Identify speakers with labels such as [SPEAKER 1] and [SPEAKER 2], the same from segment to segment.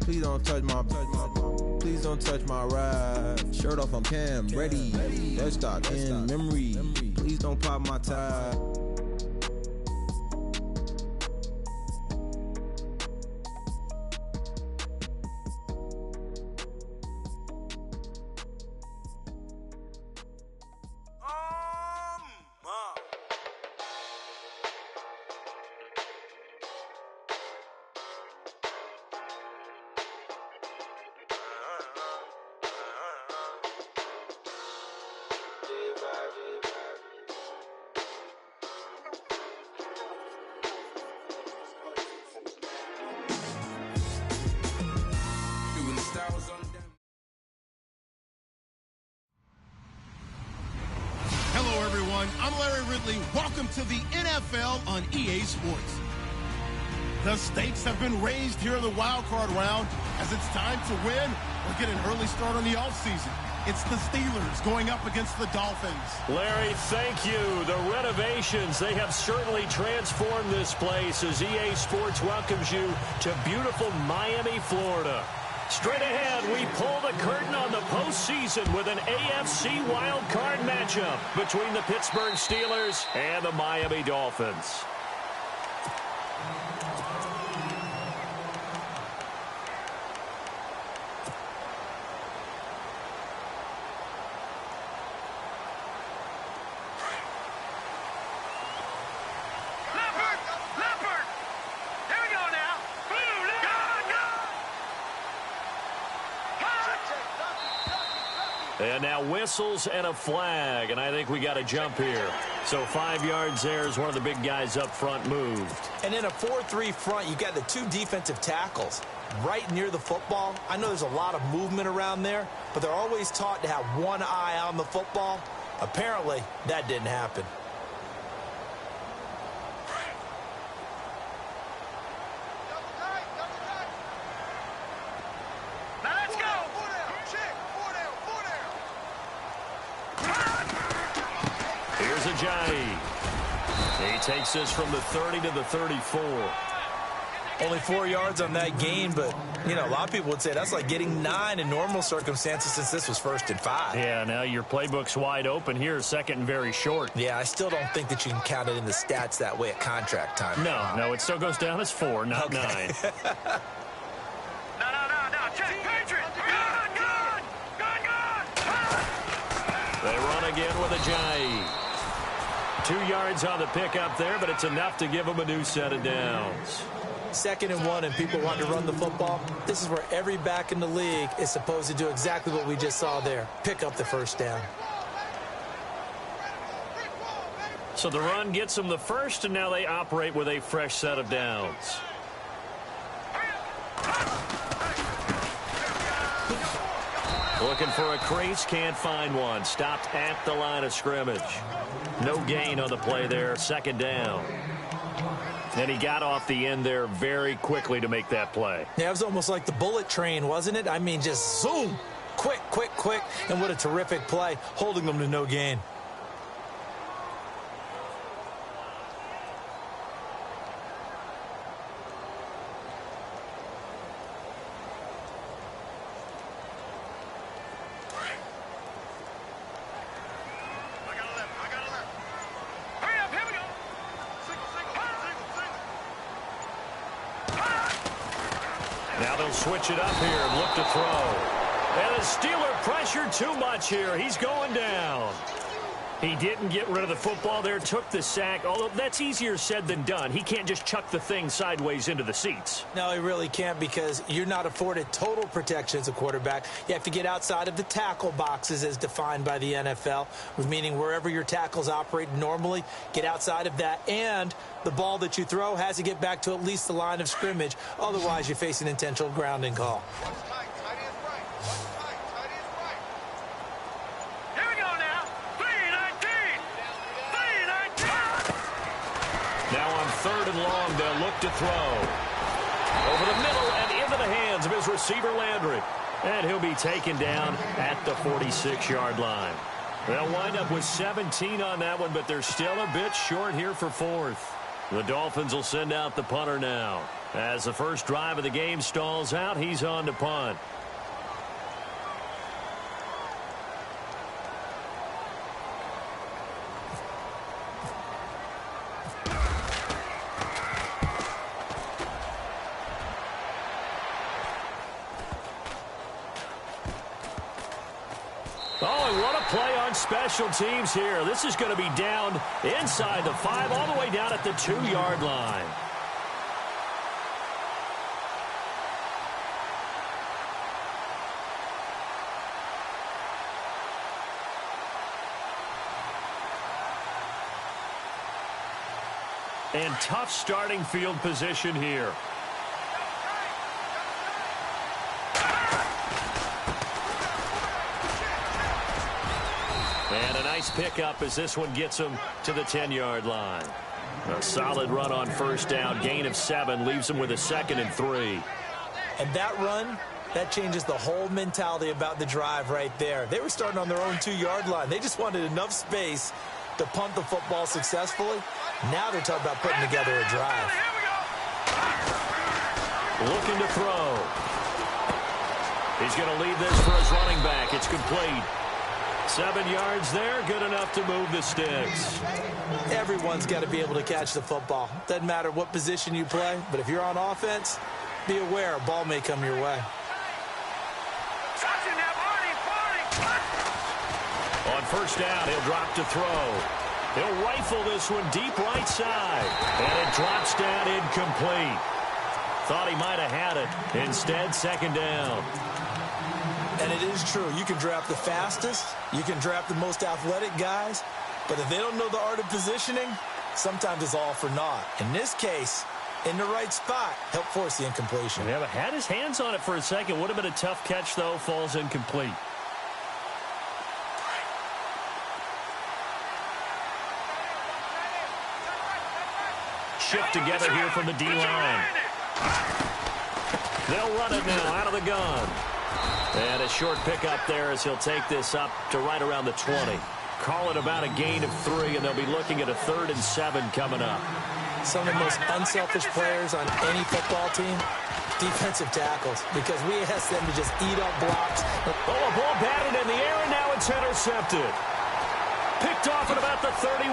[SPEAKER 1] Please don't touch my, please don't touch my ride. Shirt off, I'm Cam, ready. Let's stop in memory. Please don't pop my tie.
[SPEAKER 2] Hello, everyone. I'm Eric.Lew. Welcome to the NFL on EA Sports. The stakes have been raised here in the wild card round as it's time to win or get an early start on the offseason. It's the Steelers going up against the Dolphins.
[SPEAKER 3] Larry, thank you. The renovations, they have certainly transformed this place as EA Sports welcomes you to beautiful Miami, Florida. Straight ahead, we pull the curtain on the postseason with an AFC wild card matchup between the Pittsburgh Steelers and the Miami Dolphins. And now whistles and a flag, and I think we got a jump here. So 5 yards there as one of the big guys up front moved.
[SPEAKER 4] And in a 4-3 front, you got the two defensive tackles right near the football. I know there's a lot of movement around there, but they're always taught to have one eye on the football. Apparently, that didn't happen.
[SPEAKER 3] He takes this from the 30 to the 34.
[SPEAKER 4] Only 4 yards on that gain, but, you know, a lot of people would say that's like getting 9 in normal circumstances since this was 1st and 5.
[SPEAKER 3] Yeah, now your playbook's wide open here, second and very short.
[SPEAKER 4] Yeah, I still don't think that you can count it in the stats that way at contract time.
[SPEAKER 3] No, it still goes down as 4, not 9.
[SPEAKER 5] No. Check, Patriot. Gun.
[SPEAKER 3] They run again with a Jai. 2 yards on the pickup there, but it's enough to give them a new set of downs.
[SPEAKER 4] 2nd and 1, and people want to run the football. This is where every back in the league is supposed to do exactly what we just saw there. Pick up the first down.
[SPEAKER 3] So the run gets them the first, and now they operate with a fresh set of downs. Looking for a crease, can't find one. Stopped at the line of scrimmage. No gain on the play there, 2nd down. And he got off the end there very quickly to make that play.
[SPEAKER 4] Yeah, it was almost like the bullet train, wasn't it? I mean, just zoom, quick, and what a terrific play, holding them to no gain.
[SPEAKER 3] Now they'll switch it up here and look to throw. And the Steeler pressured too much here. He's going down. He didn't get rid of the football there, took the sack, although that's easier said than done. He can't just chuck the thing sideways into the seats.
[SPEAKER 4] No, he really can't because you're not afforded total protection as a quarterback. You have to get outside of the tackle boxes as defined by the NFL, meaning wherever your tackles operate normally, get outside of that. And the ball that you throw has to get back to at least the line of scrimmage. Otherwise, you're facing intentional grounding call.
[SPEAKER 3] Now on 3rd and long, they'll look to throw. Over the middle and into the hands of his receiver, Landry. And he'll be taken down at the 46-yard line. They'll wind up with 17 on that one, but they're still a bit short here for 4th. The Dolphins will send out the punter now. As the first drive of the game stalls out, he's on to punt. Oh, and what a play on special teams here. This is going to be down inside the 5, all the way down at the 2-yard line. And tough starting field position here. And a nice pickup as this one gets him to the 10-yard line. A solid run on first down. Gain of 7 leaves him with a 2nd and 3.
[SPEAKER 4] And that run, that changes the whole mentality about the drive right there. They were starting on their own 2-yard line. They just wanted enough space to punt the football successfully. Now they're talking about putting together a drive.
[SPEAKER 3] Looking to throw. He's going to lead this for his running back. It's complete. 7 yards there, good enough to move the sticks.
[SPEAKER 4] Everyone's got to be able to catch the football. Doesn't matter what position you play, but if you're on offense, be aware a ball may come your way.
[SPEAKER 3] On first down, he'll drop to throw. He'll rifle this one deep right side. And it drops down incomplete. Thought he might have had it. Instead, 2nd down.
[SPEAKER 4] And it is true. You can draft the fastest. You can draft the most athletic guys. But if they don't know the art of positioning, sometimes it's all for naught. In this case, in the right spot, help force the incompletion.
[SPEAKER 3] Yeah, but had his hands on it for a second. Would have been a tough catch, though. Falls incomplete. Shift together here from the D-line. They'll run it now out of the gun. And a short pickup there as he'll take this up to right around the 20. Call it about a gain of 3, and they'll be looking at a 3rd and 7 coming up.
[SPEAKER 4] Some of the most unselfish players on any football team, defensive tackles, because we ask them to just eat up blocks.
[SPEAKER 3] Oh, a ball batted in the air, and now it's intercepted. Picked off at about the 31.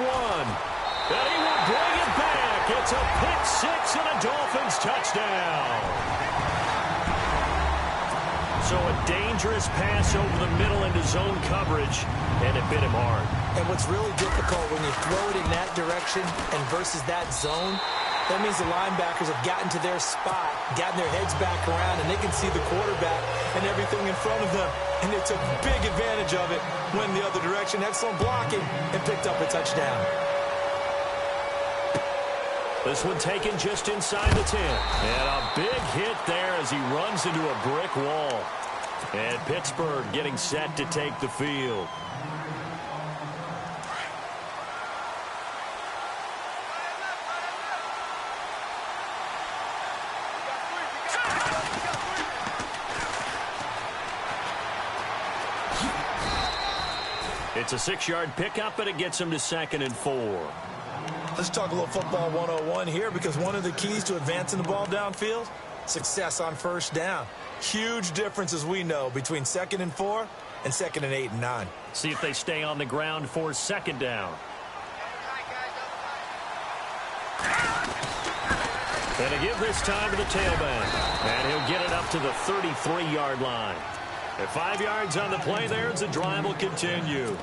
[SPEAKER 3] And he will bring it back. It's a pick 6 and a Dolphins touchdown. So a dangerous pass over the middle into zone coverage, and it bit him hard.
[SPEAKER 4] And what's really difficult when you throw it in that direction and versus that zone, that means the linebackers have gotten to their spot, gotten their heads back around, and they can see the quarterback and everything in front of them. And they took big advantage of it, went the other direction, excellent blocking, and picked up a touchdown.
[SPEAKER 3] This one taken just inside the 10. And a big hit there as he runs into a brick wall. And Pittsburgh getting set to take the field. It's a 6-yard pickup, but it gets him to 2nd and 4.
[SPEAKER 4] Let's talk a little football 101 here, because one of the keys to advancing the ball downfield, success on first down. Huge difference, as we know, between 2nd and 4 and 2nd and 8 and 9.
[SPEAKER 3] See if they stay on the ground for 2nd down. And to give this time to the tailback. And he'll get it up to the 33-yard line. At 5 yards on the play there, the drive will continue.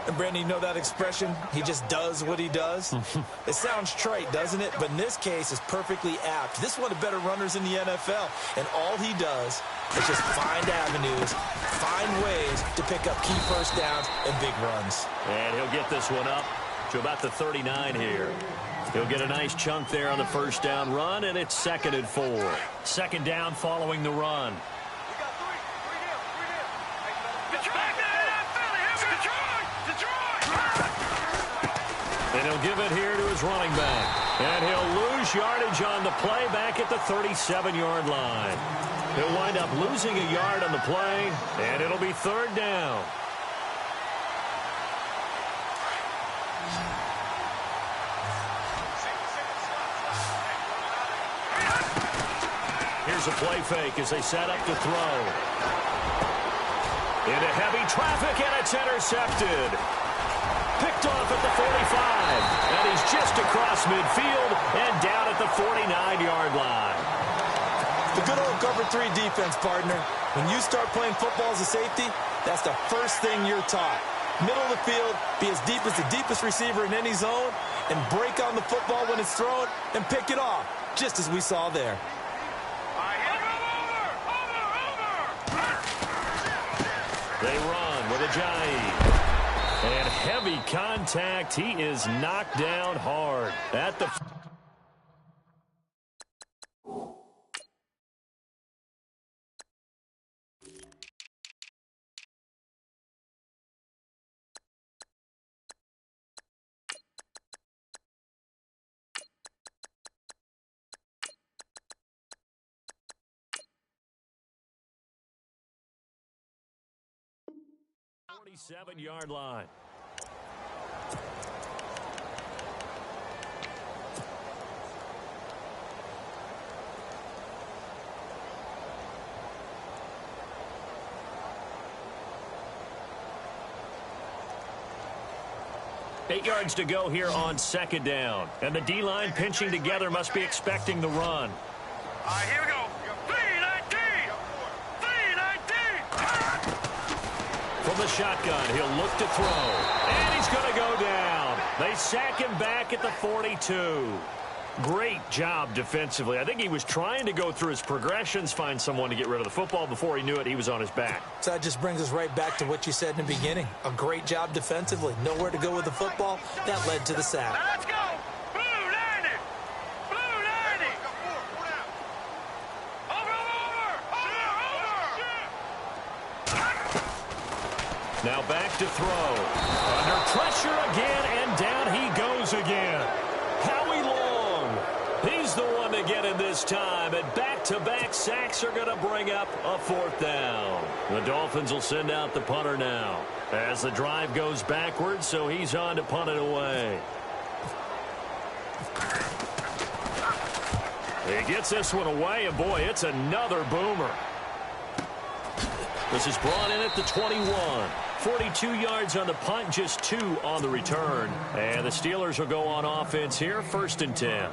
[SPEAKER 4] And, Brandon, you know that expression? He just does what he does? It sounds trite, doesn't it? But in this case, it's perfectly apt. This is one of the better runners in the NFL. And all he does is just find avenues, find ways to pick up key first downs and big runs.
[SPEAKER 3] And he'll get this one up to about the 39 here. He'll get a nice chunk there on the first down run, and it's 2nd and 4. 2nd down following the run. And he'll give it here to his running back. And he'll lose yardage on the play back at the 37-yard line. He'll wind up losing a yard on the play, and it'll be 3rd down. a play fake as they set up to throw. Into heavy traffic, and it's intercepted. Picked off at the 45, and he's just across midfield and down at the 49-yard line.
[SPEAKER 4] The good old cover 3 defense, partner. When you start playing football as a safety, that's the first thing you're taught. Middle of the field, be as deep as the deepest receiver in any zone, and break on the football when it's thrown and pick it off, just as we saw there.
[SPEAKER 3] They run with Ajayi. And heavy contact. He is knocked down hard at the... Seven-yard line. Eight yards to go here on second down. And the D-line pinching together must be expecting the run.
[SPEAKER 5] Here we go. 319. 319.
[SPEAKER 3] From the shotgun, he'll look to throw. And he's going to go down. They sack him back at the 42. Great job defensively. I think he was trying to go through his progressions, find someone to get rid of the football. Before he knew it, he was on his back.
[SPEAKER 4] So that just brings us right back to what you said in the beginning. A great job defensively. Nowhere to go with the football. That led to the sack.
[SPEAKER 5] Let's go. Blue 90. Blue 90. Over.
[SPEAKER 3] Now back to throw. Under pressure again, and down he goes again. Howie Long. He's the one to get in this time, and back-to-back sacks are going to bring up a fourth down. The Dolphins will send out the punter now as the drive goes backwards, so he's on to punt it away. He gets this one away, and boy, it's another boomer. This is brought in at the 21. 42 yards on the punt, just 2 on the return. And the Steelers will go on offense here, 1st and 10.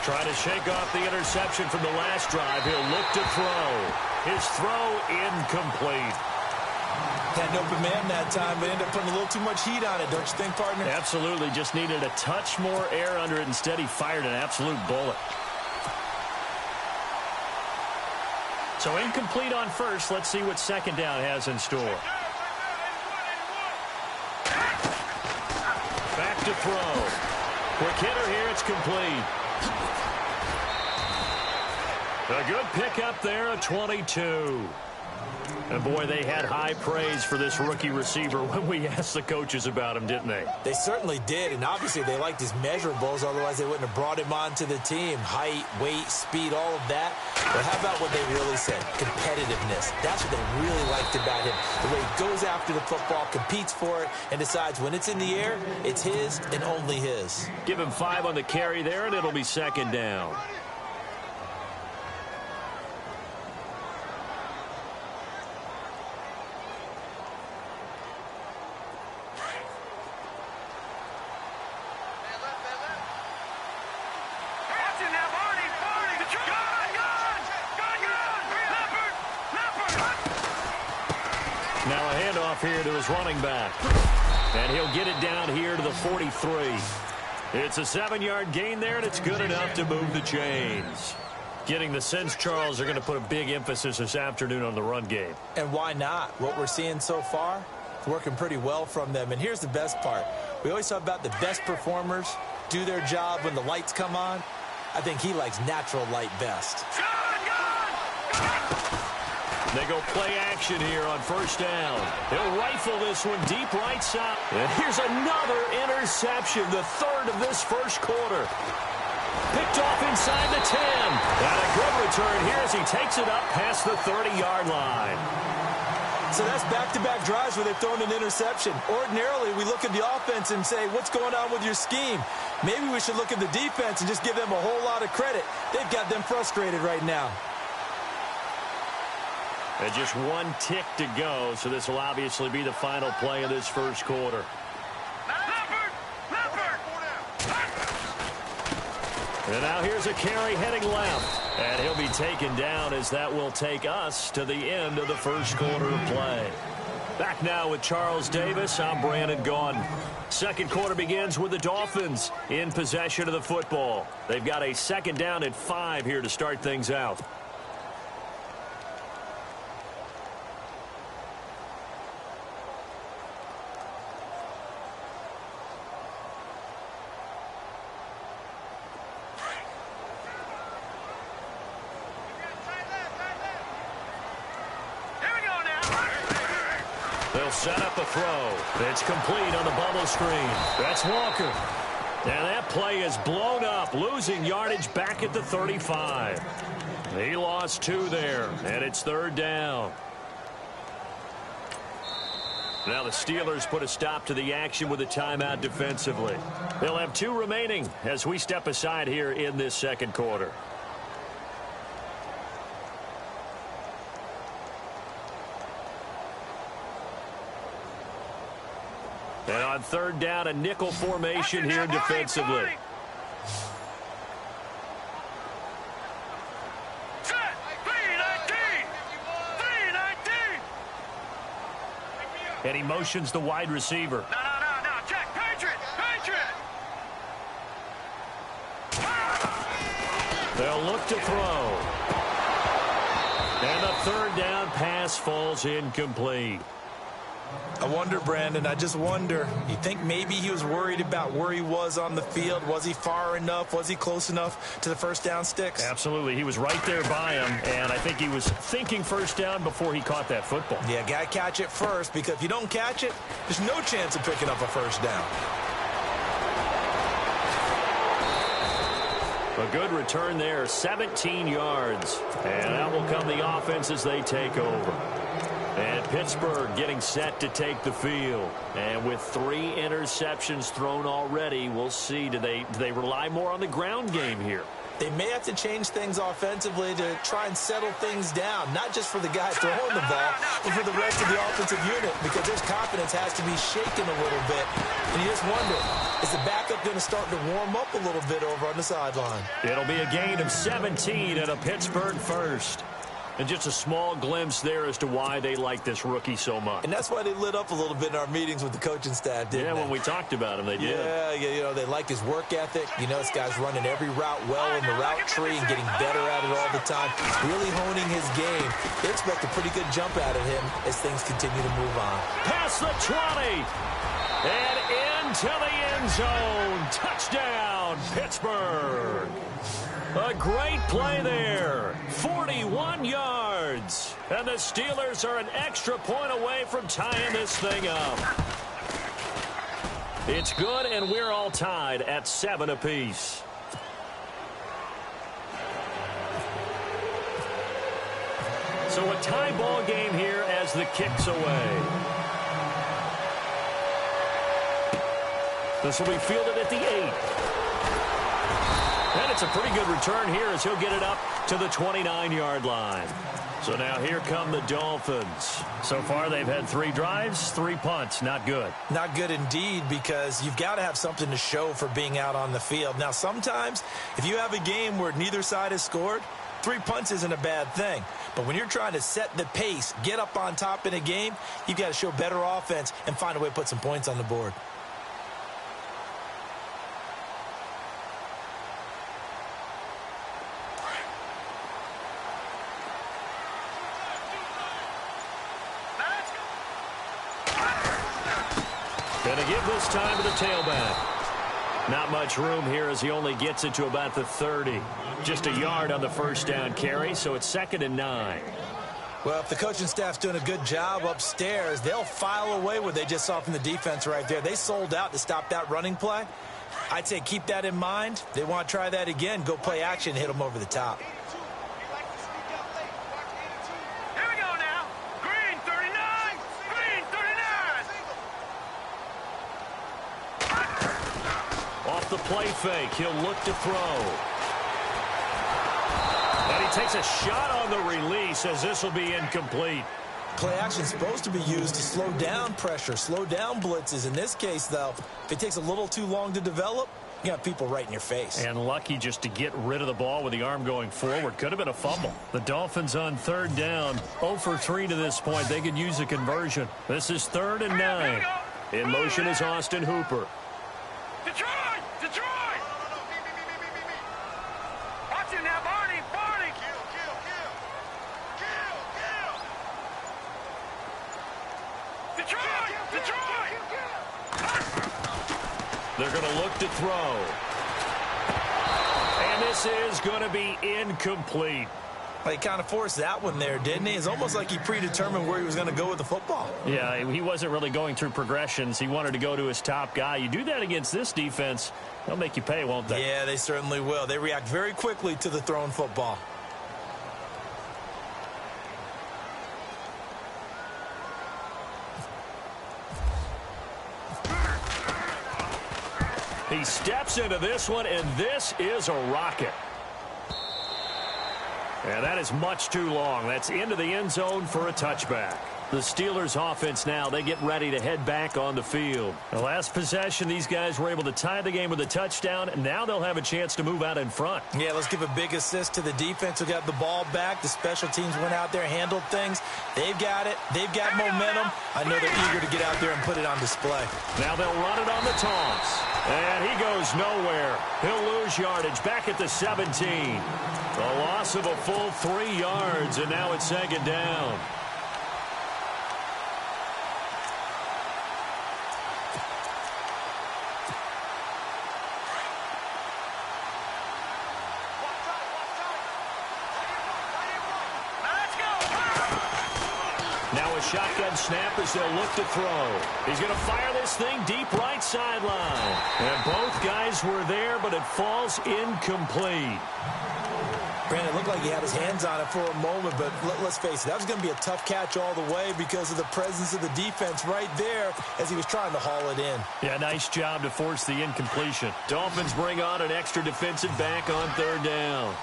[SPEAKER 3] Try to shake off the interception from the last drive. He'll look to throw. His throw incomplete.
[SPEAKER 4] Had an open man that time, but ended up putting a little too much heat on it, don't you think, partner?
[SPEAKER 3] Absolutely. Just needed a touch more air under it. Instead, he fired an absolute bullet. So incomplete on first. Let's see what second down has in store. Back to throw. Quick hitter here. It's complete. A good pickup there, a 22. And, boy, they had high praise for this rookie receiver when we asked the coaches about him, didn't they?
[SPEAKER 4] They certainly did, and obviously they liked his measurables. Otherwise, they wouldn't have brought him onto the team. Height, weight, speed, all of that. But how about what they really said? Competitiveness. That's what they really liked about him. The way he goes after the football, competes for it, and decides when it's in the air, it's his and only his.
[SPEAKER 3] Give him 5 on the carry there, and it'll be second down. Now a handoff here to his running back. And he'll get it down here to the 43. It's a 7-yard gain there, and it's good enough to move the chains. Getting the sense, Charles, are going to put a big emphasis this afternoon on the run game.
[SPEAKER 4] And why not? What we're seeing so far, working pretty well from them. And here's the best part. We always talk about the best performers do their job when the lights come on. I think he likes natural light best.
[SPEAKER 3] They go play action here on first down. He'll rifle this one deep right side. And here's another interception, the third of this first quarter. Picked off inside the 10. And a good return here as he takes it up past the 30-yard line.
[SPEAKER 4] So that's back-to-back drives where they've thrown an interception. Ordinarily, we look at the offense and say, what's going on with your scheme? Maybe we should look at the defense and just give them a whole lot of credit. They've got them frustrated right now.
[SPEAKER 3] And just one tick to go, so this will obviously be the final play of this first quarter. And now here's a carry heading left. And he'll be taken down as that will take us to the end of the first quarter of play. Back now with Charles Davis, I'm Brandon Gaudin. Second quarter begins with the Dolphins in possession of the football. They've got a second down at 5 here to start things out. They'll set up a throw. It's complete on the bubble screen. That's Walker. And that play is blown up, losing yardage back at the 35. He lost 2 there, and it's third down. Now the Steelers put a stop to the action with a timeout defensively. They'll have 2 remaining as we step aside here in this second quarter. And on third down, a nickel formation here defensively. And he motions the wide receiver.
[SPEAKER 5] No. Check. Patriot.
[SPEAKER 3] They'll look to throw. And the third down pass falls incomplete.
[SPEAKER 4] I wonder, Brandon, I just wonder, you think maybe he was worried about where he was on the field? Was he far enough? Was he close enough to the first down sticks?
[SPEAKER 3] Absolutely. He was right there by him, and I think he was thinking first down before he caught that football.
[SPEAKER 4] Yeah, got to catch it first, because if you don't catch it, there's no chance of picking up a first down.
[SPEAKER 3] A good return there, 17 yards. And out will come the offense as they take over. And Pittsburgh getting set to take the field. And with 3 interceptions thrown already, we'll see. Do they rely more on the ground game here?
[SPEAKER 4] They may have to change things offensively to try and settle things down, not just for the guy throwing the ball, but for the rest of the offensive unit, because their confidence has to be shaken a little bit. And you just wonder, is the backup going to start to warm up a little bit over on the sideline?
[SPEAKER 3] It'll be a gain of 17 and a Pittsburgh first. And just a small glimpse there as to why they like this rookie so much.
[SPEAKER 4] And that's why they lit up a little bit in our meetings with the coaching staff, didn't they?
[SPEAKER 3] When we talked about him, they did.
[SPEAKER 4] Yeah, you know, they like his work ethic. You know, this guy's running every route well in the route tree and getting better at it all the time, really honing his game. They expect a pretty good jump out of him as things continue to move on.
[SPEAKER 3] Past the 20 and into the end zone. Touchdown, Pittsburgh. A great play there. 41 yards. And the Steelers are an extra point away from tying this thing up. It's good, and we're all tied at 7 apiece. So a tie ball game here as the kick's away. This will be fielded at the 8. And it's a pretty good return here as he'll get it up to the 29-yard line. So now here come the Dolphins. So far they've had 3 drives, 3 punts. Not good.
[SPEAKER 4] Not good indeed, because you've got to have something to show for being out on the field. Now, sometimes if you have a game where neither side has scored, 3 punts isn't a bad thing. But when you're trying to set the pace, get up on top in a game, you've got to show better offense and find a way to put some points on the board.
[SPEAKER 3] Going to give this time to the tailback. Not much room here as he only gets it to about the 30. Just a yard on the first down carry, so it's 2nd and 9.
[SPEAKER 4] Well, if the coaching staff's doing a good job upstairs, they'll file away what they just saw from the defense right there. They sold out to stop that running play. I'd say keep that in mind. They want to try that again. Go play action, hit them over the top.
[SPEAKER 5] Here we go now. Green, 39.
[SPEAKER 3] off the play fake. He'll look to throw. And he takes a shot on the release as this will be incomplete.
[SPEAKER 4] Play action is supposed to be used to slow down pressure, slow down blitzes. In this case, though, if it takes a little too long to develop, you got people right in your face.
[SPEAKER 3] And lucky just to get rid of the ball with the arm going forward. Could have been a fumble. The Dolphins on third down. 0 for 3 to this point. They could use a conversion. This is 3rd and 9. In motion is Austin Hooper.
[SPEAKER 5] Detroit! Detroit! Watch him now, Barney! Barney! Kill! Detroit! Detroit!
[SPEAKER 3] They're going to look to throw. And this is going to be incomplete.
[SPEAKER 4] Well, he kind of forced that one there, didn't he? It's almost like he predetermined where he was going to go with the football.
[SPEAKER 3] Yeah, he wasn't really going through progressions. He wanted to go to his top guy. You do that against this defense, they'll make you pay, won't they?
[SPEAKER 4] Yeah, they certainly will. They react very quickly to the thrown football.
[SPEAKER 3] He steps into this one, and this is a rocket. And that is much too long. That's into the end zone for a touchback. The Steelers offense now, they get ready to head back on the field. The last possession, these guys were able to tie the game with a touchdown, and now they'll have a chance to move out in front.
[SPEAKER 4] Yeah, let's give a big assist to the defense who got the ball back. The special teams went out there, handled things. They've got it. They've got momentum. I know they're eager to get out there and put it on display.
[SPEAKER 3] Now they'll run it on the toss. And he goes nowhere. He'll lose yardage back at the 17. A loss of a full 3 yards, and now it's 2nd down. Now a shotgun snap as they'll look to throw. He's going to fire this thing deep right sideline. And both guys were there, but it falls incomplete.
[SPEAKER 4] Brandon, it looked like he had his hands on it for a moment, but let's face it, that was going to be a tough catch all the way because of the presence of the defense right there as he was trying to haul it in.
[SPEAKER 3] Yeah, nice job to force the incompletion. Dolphins bring on an extra defensive back on 3rd down.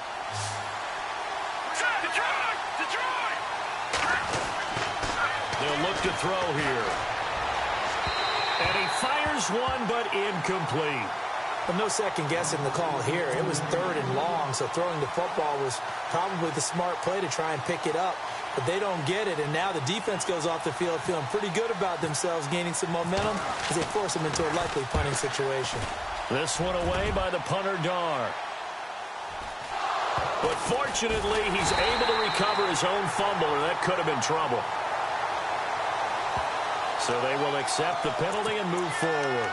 [SPEAKER 5] Detroit! Detroit!
[SPEAKER 3] They'll look to throw here. And he fires one, but incomplete.
[SPEAKER 4] But no second guessing the call here. It was 3rd and long, so throwing the football was probably the smart play to try and pick it up. But they don't get it, and now the defense goes off the field feeling pretty good about themselves, gaining some momentum as they force them into a likely punting situation.
[SPEAKER 3] This one away by the punter, Dar. But fortunately, he's able to recover his own fumble, or that could have been trouble. So they will accept the penalty and move forward.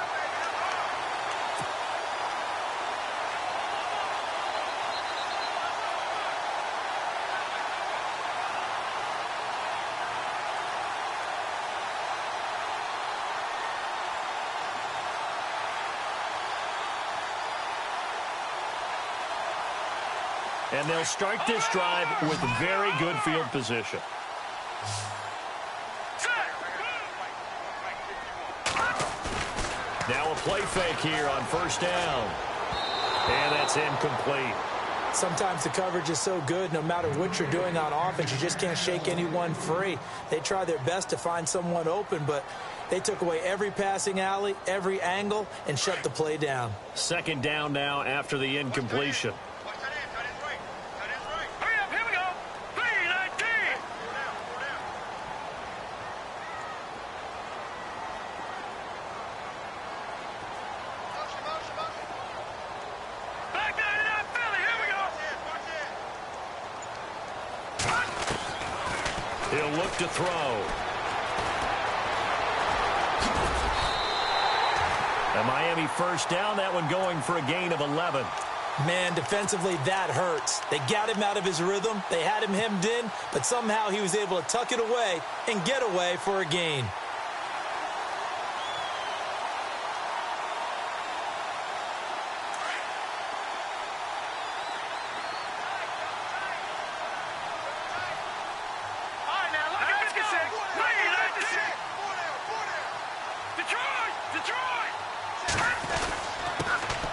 [SPEAKER 3] And they'll start this drive with very good field position. Now a play fake here on 1st down. And that's incomplete.
[SPEAKER 4] Sometimes the coverage is so good, no matter what you're doing on offense, you just can't shake anyone free. They try their best to find someone open, but they took away every passing alley, every angle, and shut the play down.
[SPEAKER 3] 2nd down now after the incompletion. He'll look to throw. A Miami 1st down, that one going for a gain of 11.
[SPEAKER 4] Man, defensively, that hurts. They got him out of his rhythm. They had him hemmed in, but somehow he was able to tuck it away and get away for a gain.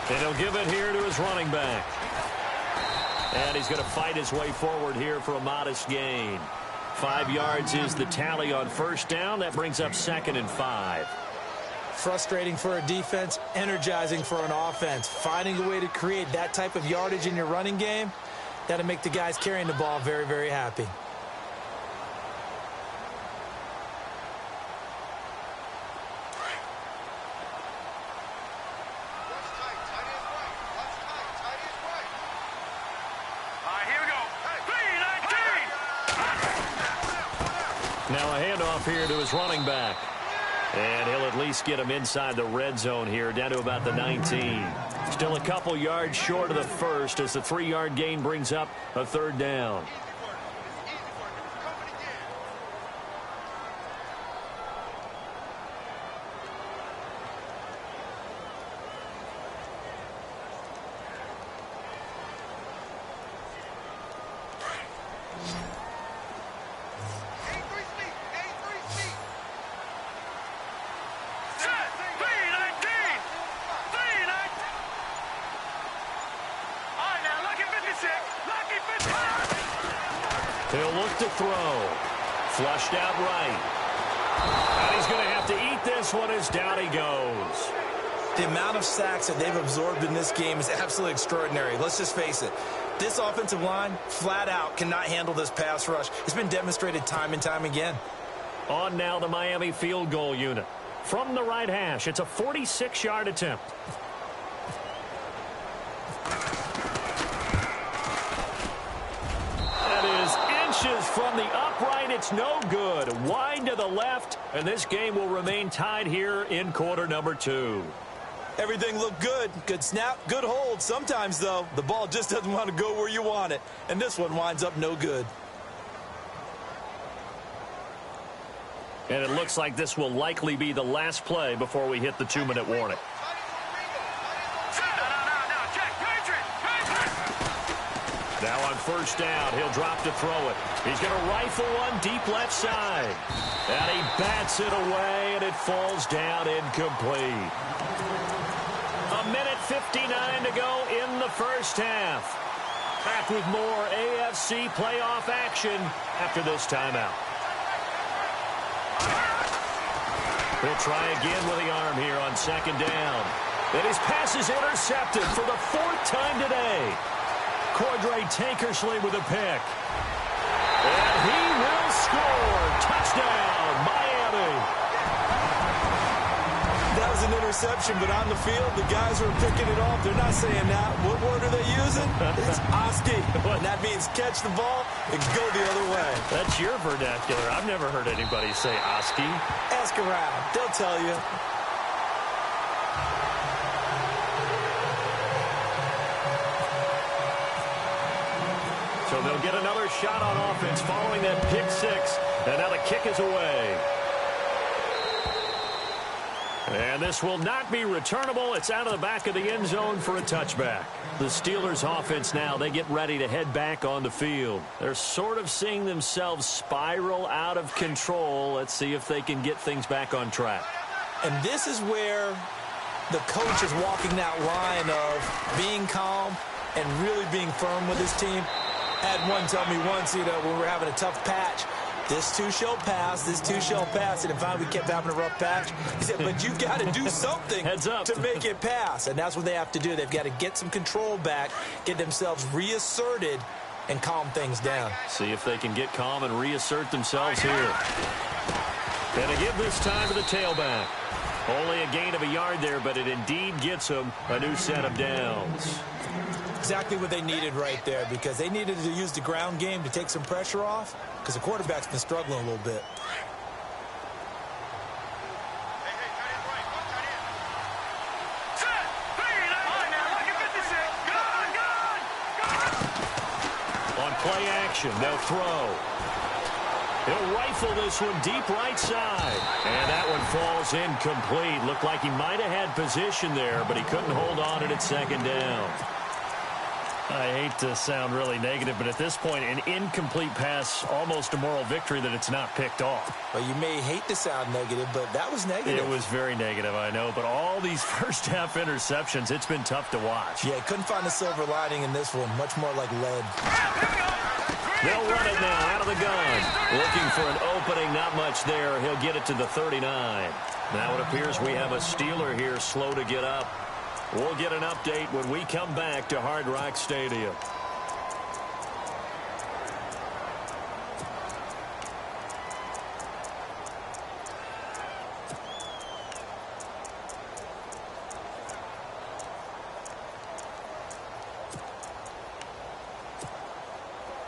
[SPEAKER 3] And he'll give it here to his running back. And he's going to fight his way forward here for a modest gain. 5 yards is the tally on first down. That brings up 2nd and 5.
[SPEAKER 4] Frustrating for a defense, energizing for an offense. Finding a way to create that type of yardage in your running game, that'll make the guys carrying the ball very, very happy.
[SPEAKER 3] Now a handoff here to his running back. And he'll at least get him inside the red zone here, down to about the 19. Still a couple yards short of the first as the 3-yard gain brings up a 3rd down. He'll look to throw. Flushed out right. And he's going to have to eat this one as down he goes.
[SPEAKER 4] The amount of sacks that they've absorbed in this game is absolutely extraordinary. Let's just face it. This offensive line, flat out, cannot handle this pass rush. It's been demonstrated time and time again.
[SPEAKER 3] On now the Miami field goal unit. From the right hash, it's a 46-yard attempt. From the upright, it's no good. Wide to the left, and this game will remain tied here in quarter number 2.
[SPEAKER 4] Everything looked good. Good snap, good hold. Sometimes, though, the ball just doesn't want to go where you want it. And this one winds up no good.
[SPEAKER 3] And it looks like this will likely be the last play before we hit the 2-minute warning. Now on first down, he'll drop to throw it. He's going to rifle one deep left side. And he bats it away, and it falls down incomplete. 1:59 to go in the first half. Back with more AFC playoff action after this timeout. He'll try again with the arm here on 2nd down. And his pass is intercepted for the 4th time today. Cordray Tankersley with a pick. And he will score. Touchdown, Miami.
[SPEAKER 4] That was an interception, but on the field, the guys who are picking it off, they're not saying that. What word are they using? It's Oski. And that means catch the ball and go the other way.
[SPEAKER 3] That's your vernacular. I've never heard anybody say Oski.
[SPEAKER 4] Ask around. They'll tell you.
[SPEAKER 3] So they'll get another shot on offense following that pick 6. And now the kick is away. And this will not be returnable. It's out of the back of the end zone for a touchback. The Steelers offense now, they get ready to head back on the field. They're sort of seeing themselves spiral out of control. Let's see if they can get things back on track.
[SPEAKER 4] And this is where the coach is walking that line of being calm and really being firm with his team. I had one tell me once, when we were having a tough patch, this too shall pass, this too shall pass. And finally we kept having a rough patch. He said, but you've got to do something to make it pass. And that's what they have to do. They've got to get some control back, get themselves reasserted, and calm things down.
[SPEAKER 3] See if they can get calm and reassert themselves here. And a give this time to the tailback. Only a gain of a yard there, but it indeed gets them a new set of downs.
[SPEAKER 4] Exactly what they needed right there, because they needed to use the ground game to take some pressure off, because the quarterback's been struggling a little bit.
[SPEAKER 3] On play action, they'll throw. He'll rifle this one deep right side. And that one falls incomplete. Looked like he might have had position there, but he couldn't hold on it at 2nd down. I hate to sound really negative, but at this point, an incomplete pass, almost a moral victory that it's not picked off.
[SPEAKER 4] Well, you may hate to sound negative, but that was negative.
[SPEAKER 3] It was very negative, I know, but all these first-half interceptions, it's been tough to watch.
[SPEAKER 4] Yeah, couldn't find a silver lining in this one. Much more like lead.
[SPEAKER 3] They'll run it now out of the gun. Looking for an opening, not much there. He'll get it to the 39. Now it appears we have a Steeler here slow to get up. We'll get an update when we come back to Hard Rock Stadium.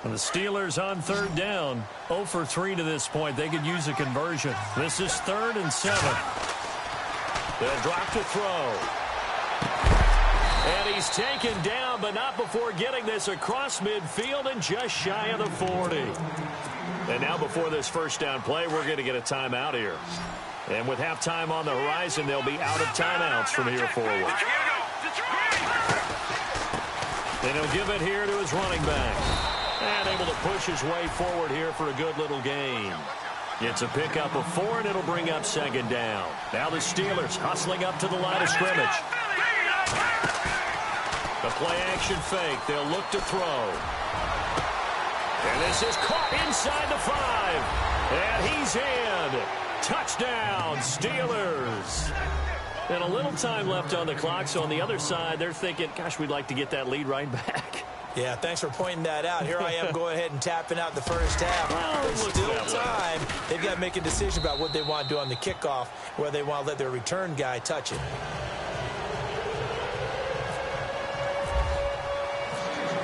[SPEAKER 3] And the Steelers on third down. 0 for 3 to this point. They could use a conversion. This is 3rd and 7. They'll drop to throw. And he's taken down, but not before getting this across midfield and just shy of the 40. And now before this first down play, we're going to get a timeout here. And with halftime on the horizon, they'll be out of timeouts from here forward. And he'll give it here to his running back. And able to push his way forward here for a good little gain. It's a pickup of 4, and it'll bring up 2nd down. Now the Steelers hustling up to the line of scrimmage. The play-action fake. They'll look to throw. And this is caught inside the 5. And he's in. Touchdown, Steelers. And a little time left on the clock, so on the other side, they're thinking, gosh, we'd like to get that lead right back.
[SPEAKER 4] Yeah, thanks for pointing that out. Here I am going ahead and tapping out the first half. There's still time. They've got to make a decision about what they want to do on the kickoff, where they want to let their return guy touch it.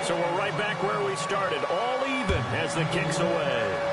[SPEAKER 3] So we're right back where we started, all even as the kick's away.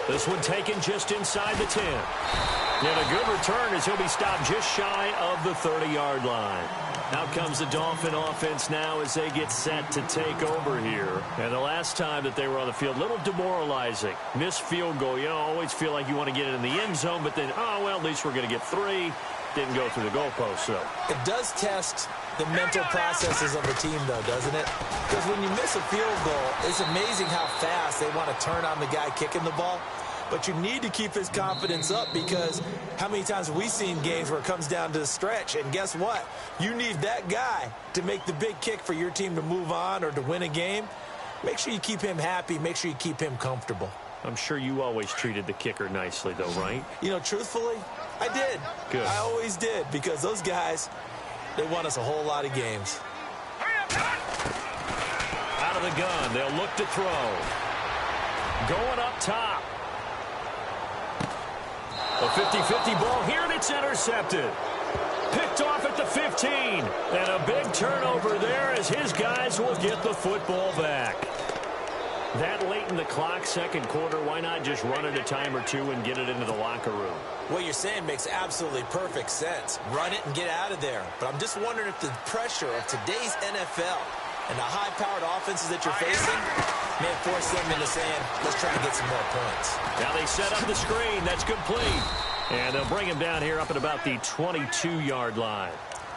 [SPEAKER 3] This one taken just inside the 10. And a good return as he'll be stopped just shy of the 30-yard line. Out comes the Dolphin offense now as they get set to take over here. And the last time that they were on the field, a little demoralizing. Missed field goal. You know, always feel like you want to get it in the end zone, but then, oh, well, at least we're going to get 3. Didn't go through the goalpost, so.
[SPEAKER 4] It does test the mental processes of a team, though, doesn't it? Because when you miss a field goal, it's amazing how fast they want to turn on the guy kicking the ball. But you need to keep his confidence up, because how many times have we seen games where it comes down to the stretch? And guess what? You need that guy to make the big kick for your team to move on or to win a game. Make sure you keep him happy. Make sure you keep him comfortable.
[SPEAKER 3] I'm sure you always treated the kicker nicely, though, right?
[SPEAKER 4] You know, truthfully, I did.
[SPEAKER 3] Good.
[SPEAKER 4] I always did, because those guys, they won us a whole lot of games.
[SPEAKER 3] Out of the gun, they'll look to throw. Going up top. A 50-50 ball here, and it's intercepted. Picked off at the 15. And a big turnover there as his guys will get the football back. That late in the clock, second quarter, why not just run it a time or two and get it into the locker room?
[SPEAKER 4] What you're saying makes absolutely perfect sense. Run it and get out of there. But I'm just wondering if the pressure of today's NFL and the high-powered offenses that you're facing may force them into saying, let's try and get some more points.
[SPEAKER 3] Now they set up the screen. That's complete. And they'll bring him down here up at about the 22-yard line.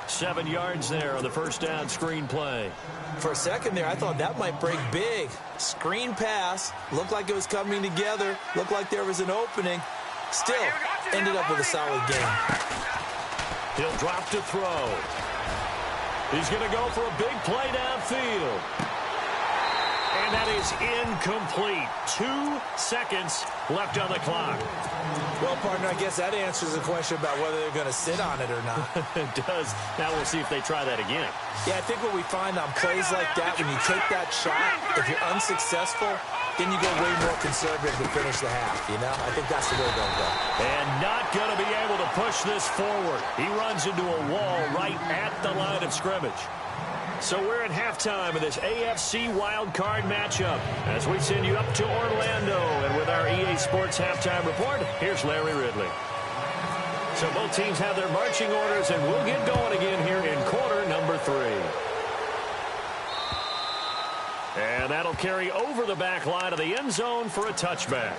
[SPEAKER 3] 7 yards there on the first down screen play.
[SPEAKER 4] For a second there, I thought that might break big. Screen pass. Looked like it was coming together. Looked like there was an opening. Still ended up with a solid game.
[SPEAKER 3] He'll drop to throw. He's going to go for a big play downfield. And that is incomplete. 2 seconds left on the clock.
[SPEAKER 4] Well, partner, I guess that answers the question about whether they're going to sit on it or not.
[SPEAKER 3] It does. Now we'll see if they try that again.
[SPEAKER 4] Yeah, I think what we find on plays like that, when you take that shot, if you're unsuccessful, then you go way more conservative to finish the half, you know? I think that's the way they'll go.
[SPEAKER 3] And not going to be able to push this forward. He runs into a wall right at the line of scrimmage. So we're at halftime of this AFC wildcard matchup as we send you up to Orlando. And with our EA Sports halftime report, here's Larry Ridley. So both teams have their marching orders, and we'll get going again here in quarter number 3. And that'll carry over the back line of the end zone for a touchback.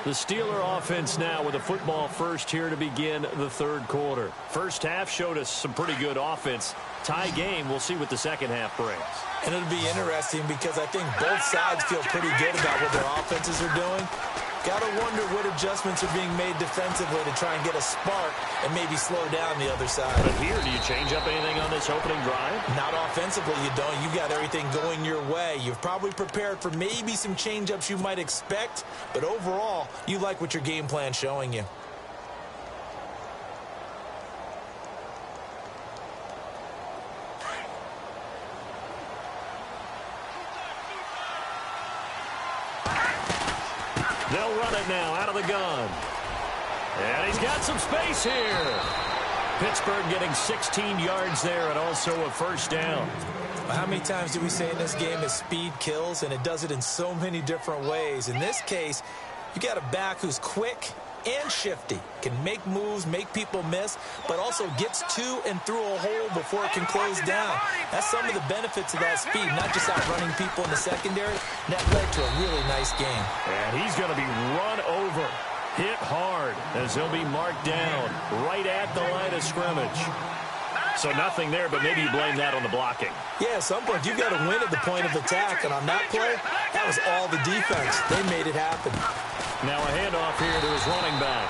[SPEAKER 3] The Steeler offense now with a football first here to begin the third quarter. First half showed us some pretty good offense. Tie game, we'll see what the second half brings.
[SPEAKER 4] And it'll be interesting because I think both sides feel pretty good about what their offenses are doing. Got to wonder what adjustments are being made defensively to try and get a spark and maybe slow down the other side.
[SPEAKER 3] But here, do you change up anything on this opening drive?
[SPEAKER 4] Not offensively, you don't. You've got everything going your way. You've probably prepared for maybe some change-ups you might expect, but overall, you like what your game plan's showing you.
[SPEAKER 3] They'll run it now out of the gun. And he's got some space here. Pittsburgh getting 16 yards there and also a first down.
[SPEAKER 4] How many times do we say in this game that speed kills, and it does it in so many different ways? In this case, you got a back who's quick and shifty, can make moves, make people miss, but also gets to and through a hole before it can close down. That's some of the benefits of that speed, not just outrunning people in the secondary. That led to a really nice game.
[SPEAKER 3] And he's going to be run over, hit hard, as he'll be marked down right at the line of scrimmage. So nothing there, but maybe you blame that on the blocking.
[SPEAKER 4] Yeah, at some point you've got to win at the point of attack, and on that play, that was all the defense. They made it happen.
[SPEAKER 3] Now a handoff here to his running back.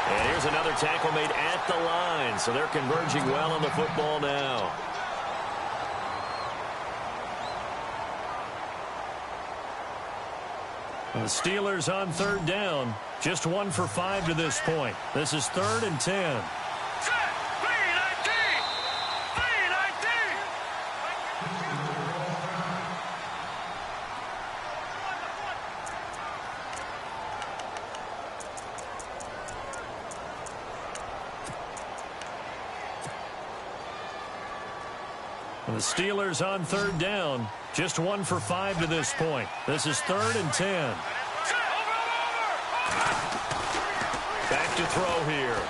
[SPEAKER 3] And here's another tackle made at the line. So they're converging well on the football now. The Steelers on third down. Just 1 for 5 to this point. This is 3rd and 10. The Steelers on third down. Just 1 for 5 to this point. This is 3rd and 10. Back to throw here.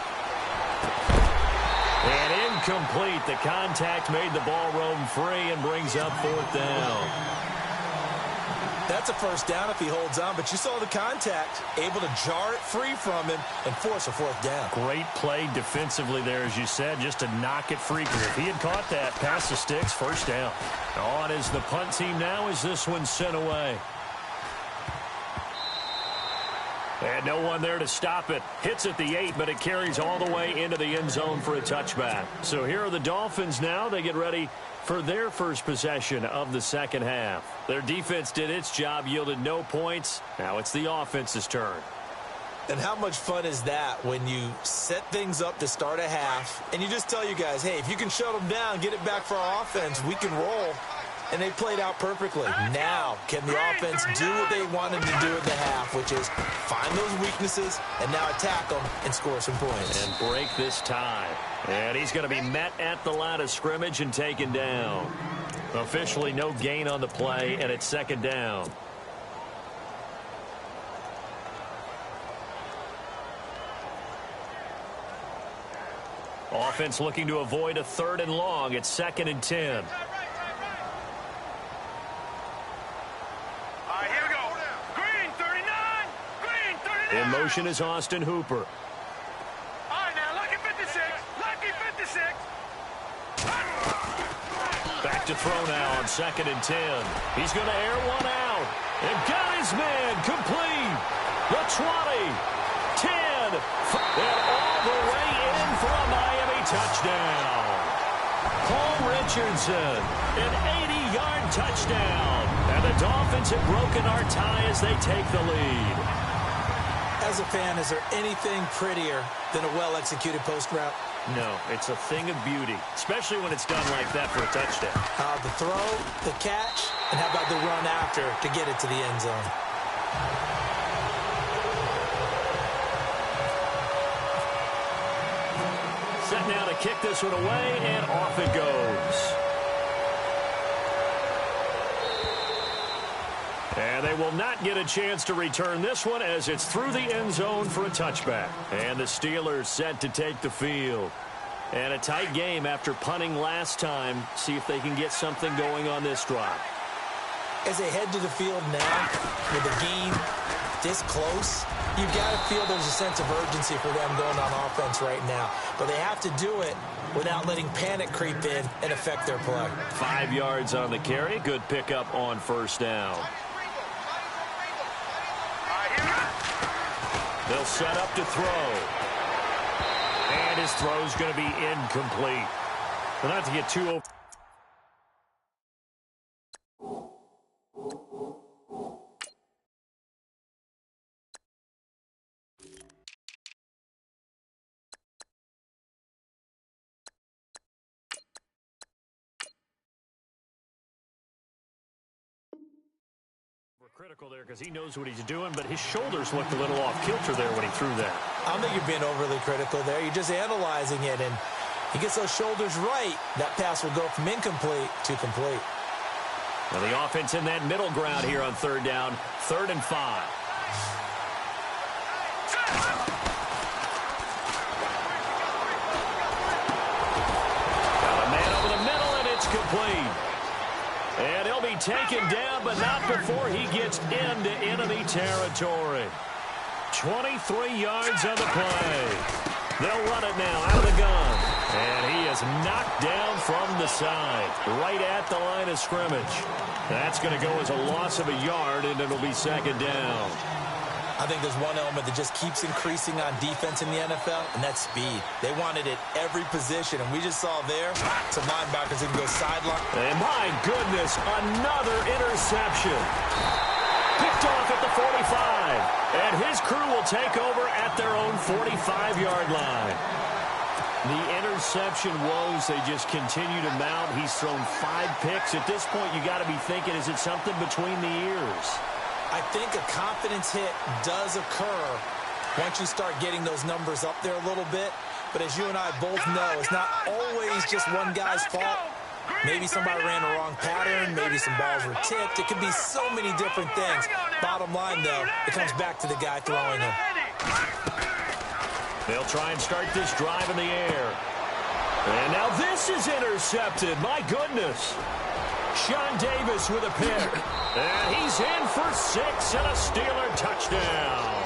[SPEAKER 3] And incomplete. The contact made the ball roam free and brings up 4th down.
[SPEAKER 4] That's a first down if he holds on, but you saw the contact, able to jar it free from him and force a 4th down.
[SPEAKER 3] Great play defensively there, as you said, just to knock it free. Because if he had caught that, past the sticks, first down. On is the punt team now as this one's sent away. And no one there to stop it. Hits at the 8, but it carries all the way into the end zone for a touchback. So here are the Dolphins now. They get ready for their first possession of the second half. Their defense did its job, yielded no points. Now it's the offense's turn.
[SPEAKER 4] And how much fun is that when you set things up to start a half and you just tell you guys, hey, if you can shut them down, get it back for our offense, we can roll. And they played out perfectly. Now, can the offense do what they wanted to do at the half, which is find those weaknesses and now attack them and score some points.
[SPEAKER 3] And break this tie. And he's going to be met at the line of scrimmage and taken down. Officially no gain on the play, and it's 2nd down. Offense looking to avoid a 3rd and long. It's 2nd and 10. In motion is Austin Hooper.
[SPEAKER 5] All right, now, lucky 56. Lucky 56.
[SPEAKER 3] Back to throw now on 2nd and 10. He's going to air one out. And got his man complete. The 20, 10, and all the way in for a Miami touchdown. Paul Richardson, an 80-yard touchdown. And the Dolphins have broken our tie as they take the lead.
[SPEAKER 4] As a fan, is there anything prettier than a well-executed post route?
[SPEAKER 3] No, it's a thing of beauty, especially when it's done like that for a touchdown.
[SPEAKER 4] The throw, the catch, and how about the run after to get it to the end zone?
[SPEAKER 3] Set now to kick this one away, and off it goes. And they will not get a chance to return this one as it's through the end zone for a touchback. And the Steelers set to take the field. And a tight game after punting last time. See if they can get something going on this drive.
[SPEAKER 4] As they head to the field now with a gain this close, you've got to feel there's a sense of urgency for them going on offense right now. But they have to do it without letting panic creep in and affect their play.
[SPEAKER 3] 5 yards on the carry. Good pickup on first down. They'll set up to throw. And his throw's going to be incomplete. They'll have to get two over. Critical there because he knows what he's doing, but his shoulders looked a little off kilter there when he threw that.
[SPEAKER 4] I don't think you're being overly critical there. You're just analyzing it, and he gets those shoulders right. That pass will go from incomplete to complete.
[SPEAKER 3] Now the offense in that middle ground here on third down, 3rd and 5. Got a man over the middle, and it's complete. And he'll be taken down, but not before he gets into enemy territory. 23 yards on the play. They'll run it now out of the gun. And he is knocked down from the side, right at the line of scrimmage. That's going to go as a loss of a yard, and it'll be 2nd down.
[SPEAKER 4] I think there's one element that just keeps increasing on defense in the NFL, and that's speed. They want it at every position, and we just saw there some linebackers who can go sideline.
[SPEAKER 3] And my goodness, another interception. Picked off at the 45, and his crew will take over at their own 45-yard line. The interception woes, they just continue to mount. He's thrown 5 picks. At this point, you got to be thinking, is it something between the ears?
[SPEAKER 4] I think a confidence hit does occur once you start getting those numbers up there a little bit. But as you and I both know, it's not always just one guy's fault. Maybe somebody ran a wrong pattern. Maybe some balls were tipped. It could be so many different things. Bottom line, though, it comes back to the guy throwing them.
[SPEAKER 3] They'll try and start this drive in the air. And now this is intercepted. My goodness. Sean Davis with a pick. And he's in for 6 and a Steeler touchdown.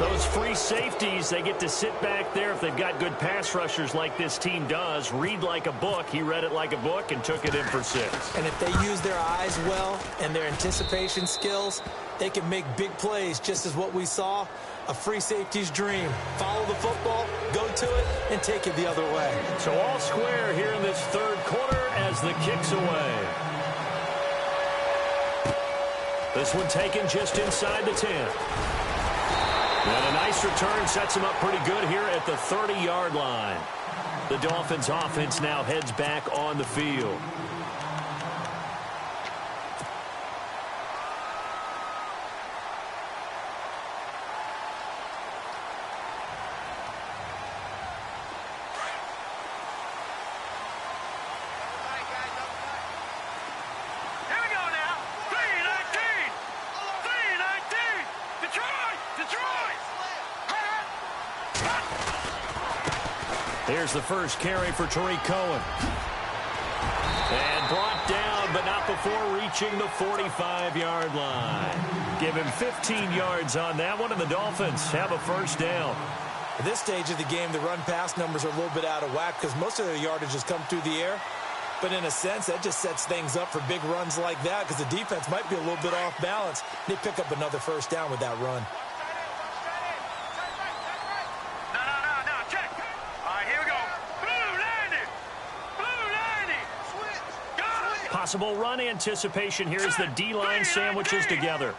[SPEAKER 3] Those free safeties, they get to sit back there if they've got good pass rushers like this team does. Read like a book. He read it like a book and took it in for 6.
[SPEAKER 4] And if they use their eyes well and their anticipation skills, they can make big plays, just as what we saw. A free safety's dream. Follow the football, go to it, and take it the other way.
[SPEAKER 3] So all square here in this 3rd quarter as the kick's away. This one taken just inside the 10. And a nice return sets him up pretty good here at the 30-yard line. The Dolphins offense now heads back on the field. Here's the first carry for Tariq Cohen. And brought down, but not before reaching the 45-yard line. Give him 15 yards on that one, and the Dolphins have a first down.
[SPEAKER 4] At this stage of the game, the run-pass numbers are a little bit out of whack because most of their yardage has come through the air. But in a sense, that just sets things up for big runs like that because the defense might be a little bit off balance. They pick up another first down with that run.
[SPEAKER 3] Possible run anticipation here as the D-line sandwiches together.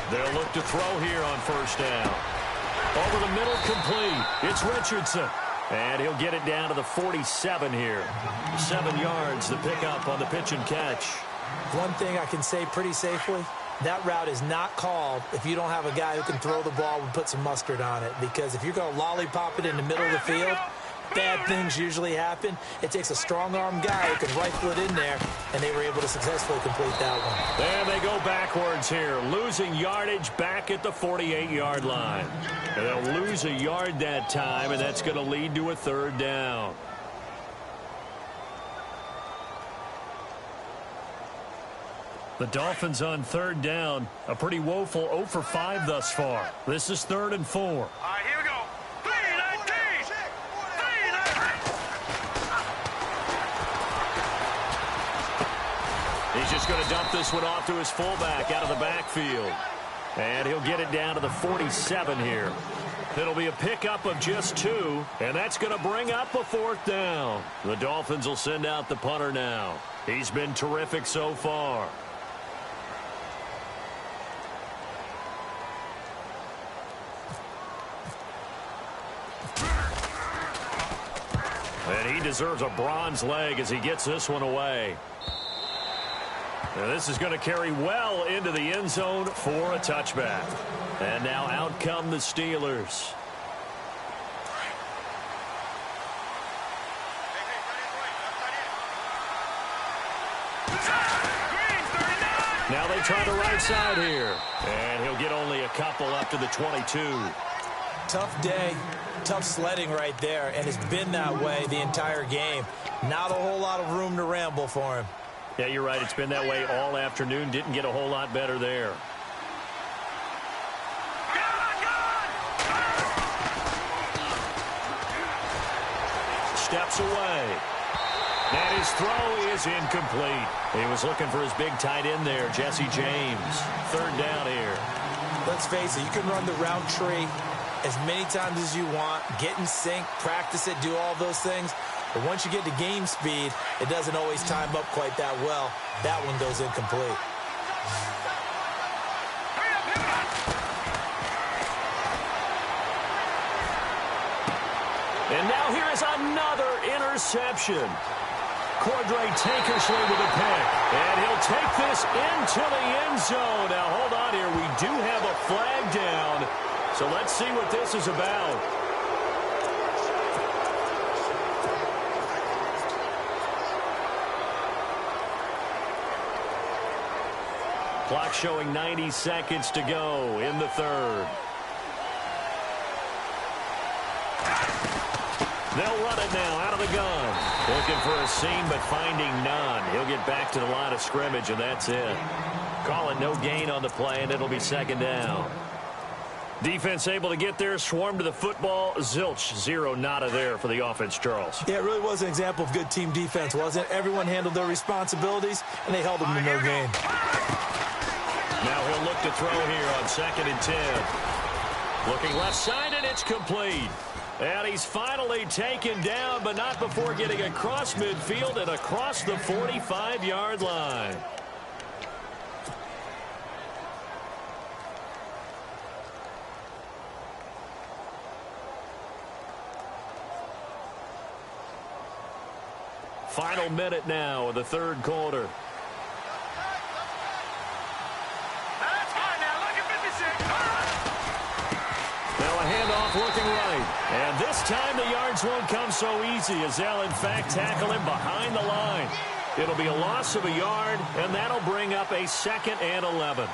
[SPEAKER 3] They'll look to throw here on first down. Over the middle, complete. It's Richardson. And he'll get it down to the 47 here. 7 yards, the pickup on the pitch and catch.
[SPEAKER 4] One thing I can say pretty safely, that route is not called if you don't have a guy who can throw the ball and put some mustard on it. Because if you're going to lollipop it in the middle of the field, bad things usually happen. It takes a strong-arm guy who can rifle it in there, and they were able to successfully complete that one.
[SPEAKER 3] There they go backwards here, losing yardage back at the 48-yard line. And they'll lose a yard that time, and that's going to lead to a 3rd down. The Dolphins on third down. A pretty woeful 0 for 5 thus far. This is 3rd and 4.
[SPEAKER 5] All right, here we go.
[SPEAKER 3] He's just going to dump this one off to his fullback out of the backfield. And he'll get it down to the 47 here. It'll be a pickup of just 2, and that's going to bring up a 4th down. The Dolphins will send out the punter now. He's been terrific so far. And he deserves a bronze leg as he gets this one away. Now this is going to carry well into the end zone for a touchback. And now out come the Steelers. Now they try the right side here. And he'll get only a couple up to the 22.
[SPEAKER 4] Tough day, tough sledding right there, and it's been that way the entire game. Not a whole lot of room to ramble for him.
[SPEAKER 3] Yeah, you're right. It's been that way all afternoon. Didn't get a whole lot better there. Steps away. And his throw is incomplete. He was looking for his big tight end there, Jesse James. 3rd down here.
[SPEAKER 4] Let's face it, you can run the route tree as many times as you want, get in sync, practice it, do all those things. But once you get to game speed, it doesn't always time up quite that well. That one goes incomplete.
[SPEAKER 3] And now here is another interception. Cordray Tankersley with a pick. And he'll take this into the end zone. Now, hold on here. We do have a flag down. So let's see what this is about. Clock showing 90 seconds to go in the 3rd. They'll run it now out of the gun. Looking for a seam, but finding none. He'll get back to the line of scrimmage, and that's it. Call it no gain on the play, and it'll be 2nd down. Defense able to get there, swarm to the football. Zilch, 0, nada there for the offense, Charles.
[SPEAKER 4] Yeah, it really was an example of good team defense, wasn't it? Everyone handled their responsibilities, and they held them to no gain.
[SPEAKER 3] Now he'll look to throw here on 2nd and 10. Looking left side, and it's complete. And he's finally taken down, but not before getting across midfield and across the 45-yard line. Final minute now of the 3rd quarter. Now a handoff looking right. And this time the yards won't come so easy as they'll in fact tackle him behind the line. It'll be a loss of a yard, and that'll bring up a 2nd and 11.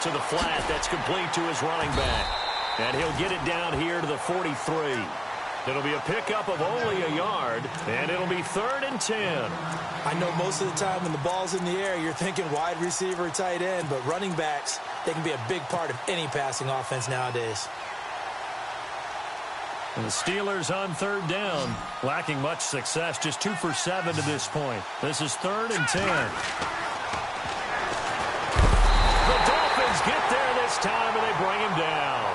[SPEAKER 3] To the flat, that's complete to his running back. And he'll get it down here to the 43. It'll be a pickup of only a yard, and it'll be 3rd and 10.
[SPEAKER 4] I know most of the time when the ball's in the air, you're thinking wide receiver, tight end, but running backs, they can be a big part of any passing offense nowadays.
[SPEAKER 3] And the Steelers on 3rd down, lacking much success, just 2 for 7 to this point. This is 3rd and 10. Get there this time, and they bring him down.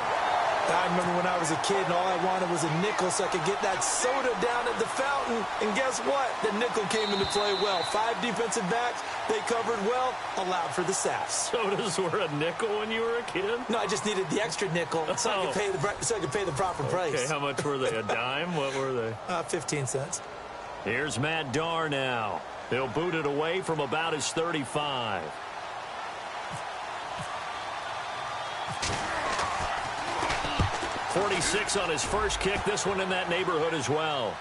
[SPEAKER 4] I remember when I was a kid, and all I wanted was a nickel so I could get that soda down at the fountain. And guess what? The nickel came into play well. 5 defensive backs, they covered well, allowed for the sacks.
[SPEAKER 3] Sodas were a nickel when you were a kid?
[SPEAKER 4] No, I just needed the extra nickel so I could pay the proper price.
[SPEAKER 3] Okay, how much were they? A dime? What were they?
[SPEAKER 4] 15 cents.
[SPEAKER 3] Here's Matt Darr now. He'll boot it away from about his 35. .46 on his first kick. This one in that neighborhood as well.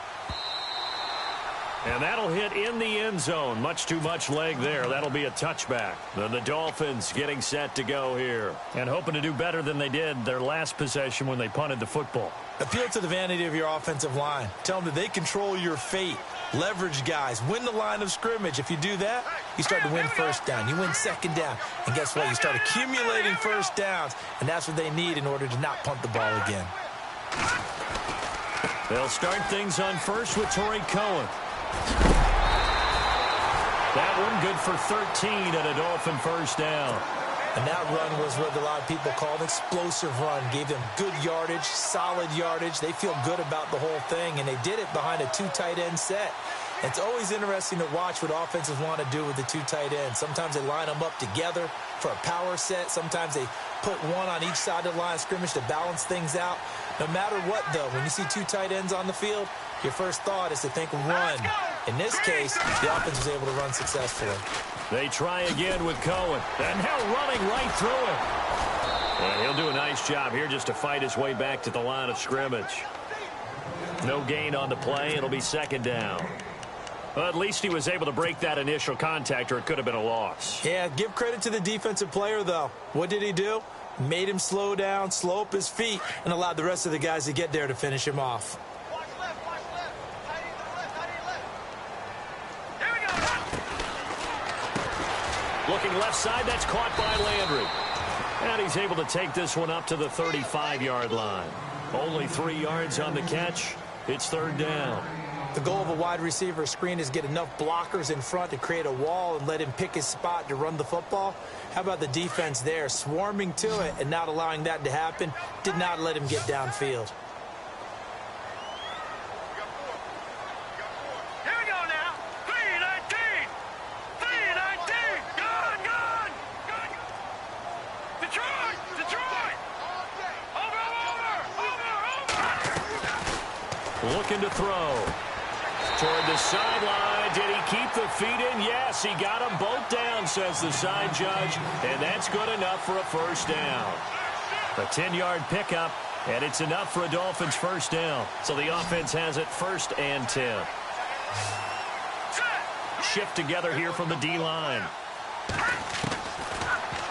[SPEAKER 3] And that'll hit in the end zone. Much too much leg there. That'll be a touchback. Then the Dolphins getting set to go here. And hoping to do better than they did their last possession when they punted the football.
[SPEAKER 4] Appeal to the vanity of your offensive line. Tell them that they control your fate. Leverage guys. Win the line of scrimmage. If you do that, you start to win first down. You win second down. And guess what? You start accumulating first downs. And that's what they need in order to not punt the ball again.
[SPEAKER 3] They'll start things on first with Torrey Cohen. That one good for 13 and a Dolphin first down.
[SPEAKER 4] And that run was what a lot of people call an explosive run. Gave them good yardage, solid yardage. They feel good about the whole thing, and they did it behind a 2 tight end set. It's always interesting to watch what offenses want to do with the 2 tight ends. Sometimes they line them up together for a power set. Sometimes they put one on each side of the line of scrimmage to balance things out. No matter what, though, when you see 2 tight ends on the field, your first thought is to think run. In this case, the offense was able to run successfully.
[SPEAKER 3] They try again with Cohen. And now running right through him. And he'll do a nice job here just to fight his way back to the line of scrimmage. No gain on the play. It'll be second down. Well, at least he was able to break that initial contact, or it could have been a loss.
[SPEAKER 4] Yeah, give credit to the defensive player, though. What did he do? Made him slow down, slow up his feet, and allowed the rest of the guys to get there to finish him off.
[SPEAKER 3] Looking left side, that's caught by Landry. And he's able to take this one up to the 35-yard line. Only 3 yards on the catch. It's third down.
[SPEAKER 4] The goal of a wide receiver screen is get enough blockers in front to create a wall and let him pick his spot to run the football. How about the defense there, swarming to it and not allowing that to happen? Did not let him get downfield.
[SPEAKER 5] Here we go now. 3-19. 3-19. Gone. Detroit. Over.
[SPEAKER 3] Looking to throw. Toward the sideline. Did he keep the feet in? Yes, he got them both down, says the side judge. And that's good enough for a first down. A 10-yard pickup, and it's enough for a Dolphins first down. So the offense has it first and 10. Shift together here from the D-line.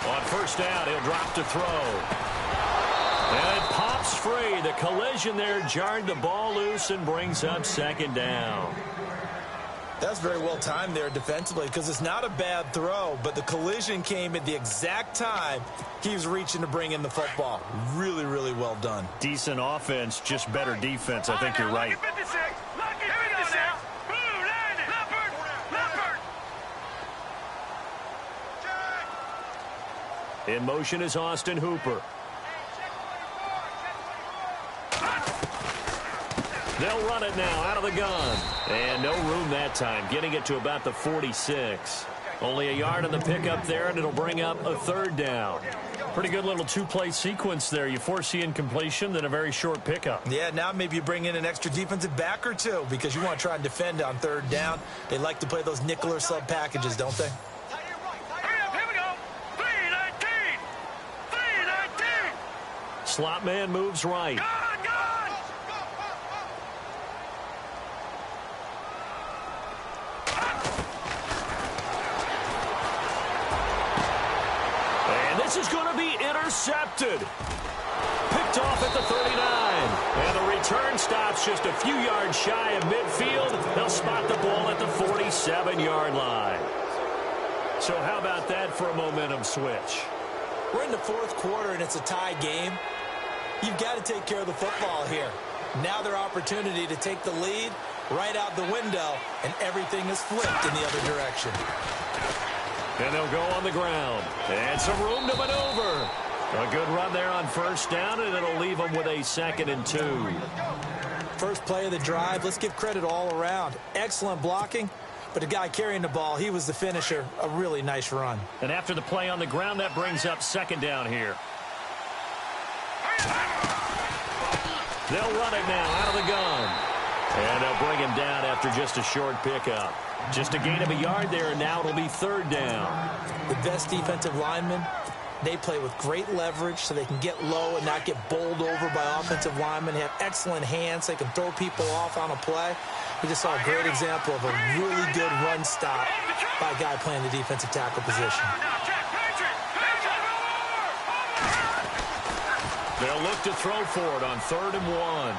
[SPEAKER 3] On first down, he'll drop to throw. And it pops free. The collision there jarred the ball loose and brings up second down.
[SPEAKER 4] That's very well timed there defensively because it's not a bad throw, but the collision came at the exact time he was reaching to bring in the football. Really, really well done.
[SPEAKER 3] Decent offense, just better defense. I think you're right.
[SPEAKER 5] Lucky 56. Lucky 56. Blue landed. Leopard.
[SPEAKER 3] In motion is Austin Hooper. They'll run it now out of the gun. And no room that time, getting it to about the 46. Only a yard on the pickup there, and it'll bring up a third down. Pretty good little 2-play sequence there. You foresee incompletion, then a very short pickup.
[SPEAKER 4] Yeah, now maybe you bring in an extra defensive back or two because you want to try and defend on third down. They like to play those nickel or sub packages, don't they?
[SPEAKER 5] Hurry up, here we go. 3-19. 3-19.
[SPEAKER 3] Slot man moves right.
[SPEAKER 5] Gone.
[SPEAKER 3] This is going to be intercepted. Picked off at the 39. And the return stops just a few yards shy of midfield. They'll spot the ball at the 47-yard line. So how about that for a momentum switch?
[SPEAKER 4] We're in the fourth quarter, and it's a tie game. You've got to take care of the football here. Now their opportunity to take the lead right out the window, and everything is flipped in the other direction.
[SPEAKER 3] And they'll go on the ground. And some room to maneuver. A good run there on first down, and it'll leave them with a 2nd and 2.
[SPEAKER 4] First play of the drive. Let's give credit all around. Excellent blocking, but the guy carrying the ball, he was the finisher. A really nice run.
[SPEAKER 3] And after the play on the ground, that brings up second down here. They'll run it now out of the gun. And they'll bring him down after just a short pickup. Just a gain of a yard there, and now it'll be third down.
[SPEAKER 4] The best defensive lineman They play with great leverage so they can get low and not get bowled over by offensive linemen. They have excellent hands. They can throw people off on a play. We just saw a great example of a really good run stop by a guy playing the defensive tackle position.
[SPEAKER 3] They'll look to throw for it on 3rd and 1.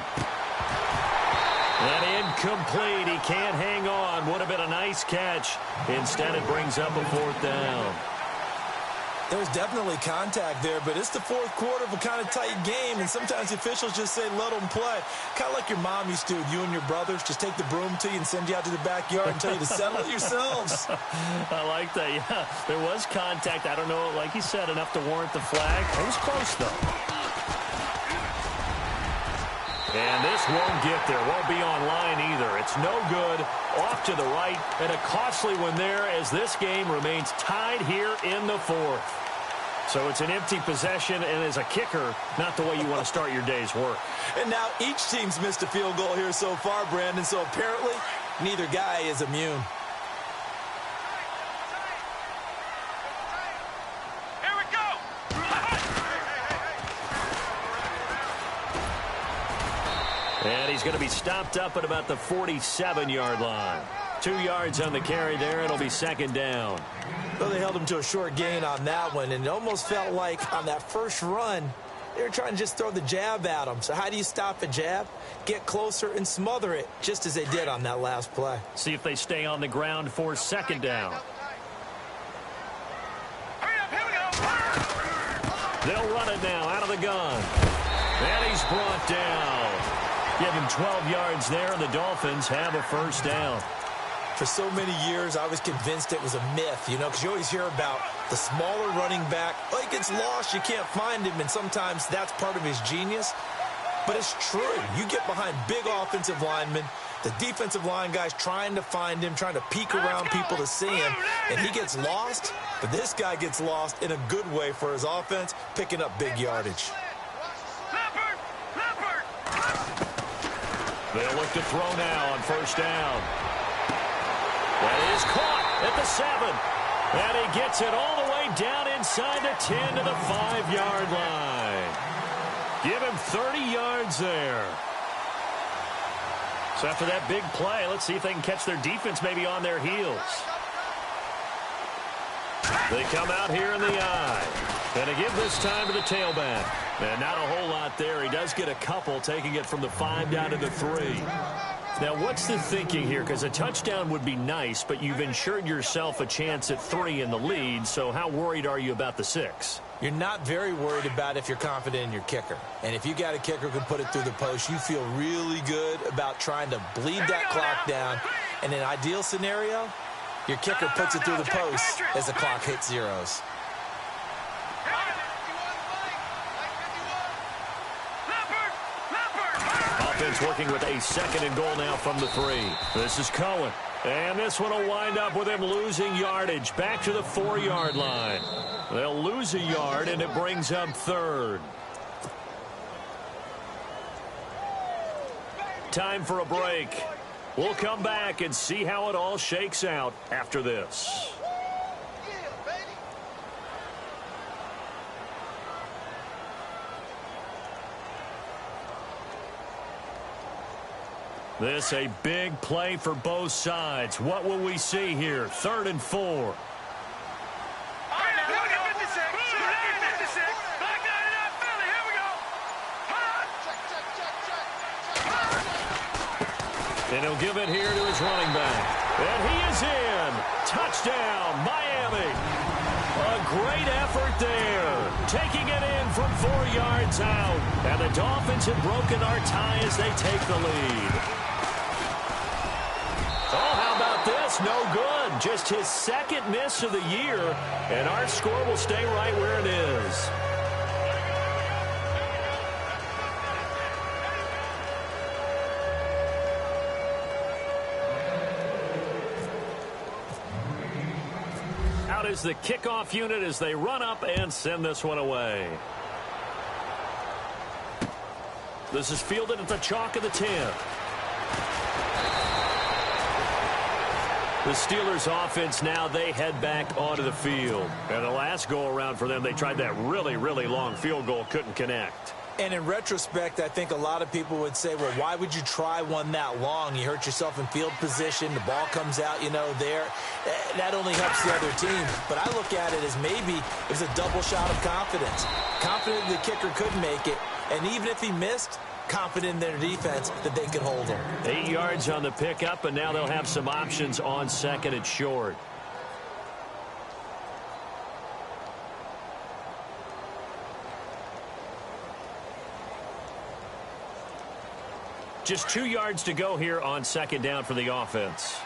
[SPEAKER 3] And incomplete. He can't hang on. Would have been a nice catch. Instead, it brings up a 4th down.
[SPEAKER 4] There's definitely contact there, but it's the 4th quarter of a kind of tight game, and sometimes the officials just say, let them play. Kind of like your mom used to with you and your brothers. Just take the broom to you and send you out to the backyard and tell you to settle it yourselves.
[SPEAKER 3] I like that, yeah. There was contact. I don't know, like you said, enough to warrant the flag. It was close, though. And this won't get there. Won't be online either. It's no good. Off to the right. And a costly one there as this game remains tied here in the 4th. So it's an empty possession, and as a kicker, not the way you want to start your day's work.
[SPEAKER 4] And now each team's missed a field goal here so far, Brandon. So apparently, neither guy is immune.
[SPEAKER 3] And he's going to be stopped up at about the 47-yard line. 2 yards on the carry there. It'll be 2nd down.
[SPEAKER 4] Well, they held him to a short gain on that one, and it almost felt like on that first run, they were trying to just throw the jab at him. So how do you stop a jab? Get closer and smother it, just as they did on that last play.
[SPEAKER 3] See if they stay on the ground for 2nd down. They'll run it now out of the gun. And he's brought down. Give him 12 yards there, and the Dolphins have a 1st down.
[SPEAKER 4] For so many years, I was convinced it was a myth, you know, because you always hear about the smaller running back. Oh, he gets lost, you can't find him, and sometimes that's part of his genius. But it's true. You get behind big offensive linemen, the defensive line guys trying to find him, trying to peek around people to see him, and he gets lost. But this guy gets lost in a good way for his offense, picking up big yardage.
[SPEAKER 3] They'll look to throw now on 1st down. That is caught at the 7. And he gets it all the way down inside the 10 to the 5-yard line. Give him 30 yards there. So after that big play, let's see if they can catch their defense maybe on their heels. They come out here in the eye. And they give this time to the tailback. And not a whole lot there. He does get a couple, taking it from the 5 down to the 3. Now, what's the thinking here? Because a touchdown would be nice, but you've ensured yourself a chance at 3 in the lead. So how worried are you about the 6?
[SPEAKER 4] You're not very worried about if you're confident in your kicker. And if you got a kicker who can put it through the post, you feel really good about trying to bleed that clock down. In an ideal scenario, your kicker puts it through the post as the clock hits zeros.
[SPEAKER 3] Offense working with a 2nd and goal now from the 3. This is Cohen. And this one will wind up with him losing yardage back to the 4-yard line. They'll lose a yard, and it brings up 3rd. Time for a break. We'll come back and see how it all shakes out after this. This a big play for both sides. What will we see here? 3rd and 4. And he'll give it here to his running back. And he is in. Touchdown, Miami. A great effort there. Taking it in from 4 yards out. And the Dolphins have broken our tie as they take the lead. Oh, how about this? No good. Just his 2nd miss of the year. And our score will stay right where it is. Out is the kickoff unit as they run up and send this one away. This is fielded at the chalk of the 10. The Steelers offense now, they head back onto the field. And the last go-around for them, they tried that really, really long field goal, couldn't connect.
[SPEAKER 4] And in retrospect, I think a lot of people would say, well, why would you try one that long? You hurt yourself in field position. The ball comes out, there. That only helps the other team. But I look at it as maybe it was a double shot of confidence. Confident the kicker could make it. And even if he missed, confident in their defense that they could hold him.
[SPEAKER 3] 8 yards on the pickup, and now they'll have some options on second and short. Just 2 yards to go here on second down for the offense.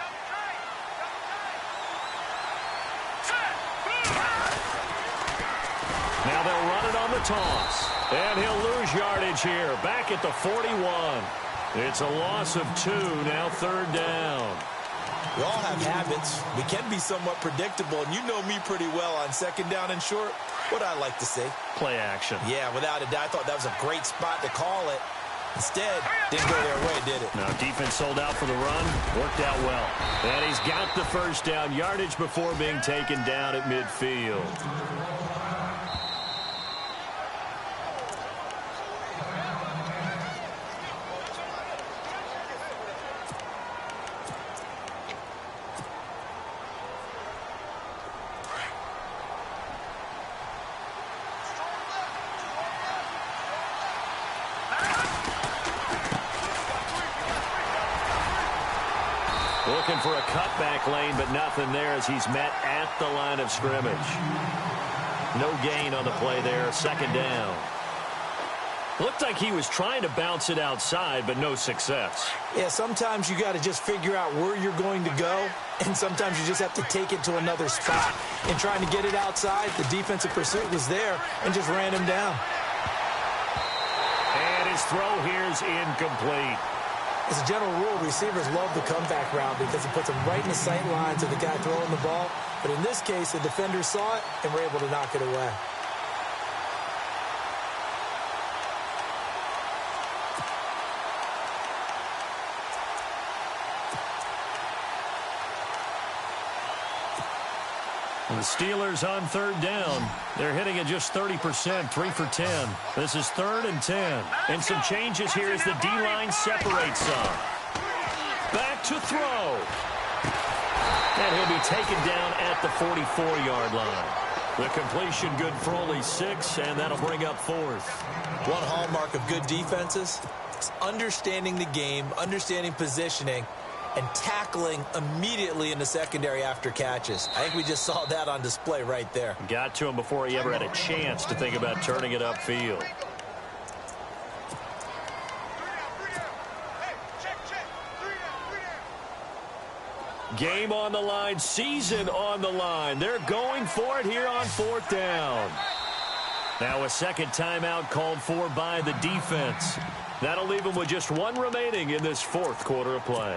[SPEAKER 3] Now they'll run it on the toss. And he'll lose yardage here. Back at the 41. It's a loss of 2. Now third down.
[SPEAKER 4] We all have habits. We can be somewhat predictable. And you know me pretty well on second down and short. What I like to say?
[SPEAKER 3] Play action.
[SPEAKER 4] Yeah, without a doubt. I thought that was a great spot to call it. Instead, didn't go their way, did it?
[SPEAKER 3] Now, defense sold out for the run. Worked out well. And he's got the first down yardage before being taken down at midfield. Looking for a cutback lane, but nothing there as he's met at the line of scrimmage. No gain on the play there. Second down. Looked like he was trying to bounce it outside, but no success.
[SPEAKER 4] Yeah, sometimes you got to just figure out where you're going to go, and sometimes you just have to take it to another spot. And trying to get it outside, the defensive pursuit was there and just ran him down.
[SPEAKER 3] And his throw here is incomplete.
[SPEAKER 4] As a general rule, receivers love the comeback route because it puts them right in the sight lines of the guy throwing the ball. But in this case, the defender saw it and were able to knock it away.
[SPEAKER 3] The Steelers on third down. They're hitting at just 30%, 3 for 10. This is 3rd and 10. And some changes here as the D-line separates some. Back to throw. And he'll be taken down at the 44-yard line. The completion good for only 6, and that'll bring up 4th.
[SPEAKER 4] One hallmark of good defenses is understanding the game, understanding positioning, and tackling immediately in the secondary after catches. I think we just saw that on display right there.
[SPEAKER 3] Got to him before he ever had a chance to think about turning it upfield. Game on the line, season on the line. They're going for it here on 4th down. Now a second timeout called for by the defense. That'll leave them with just 1 remaining in this 4th quarter of play.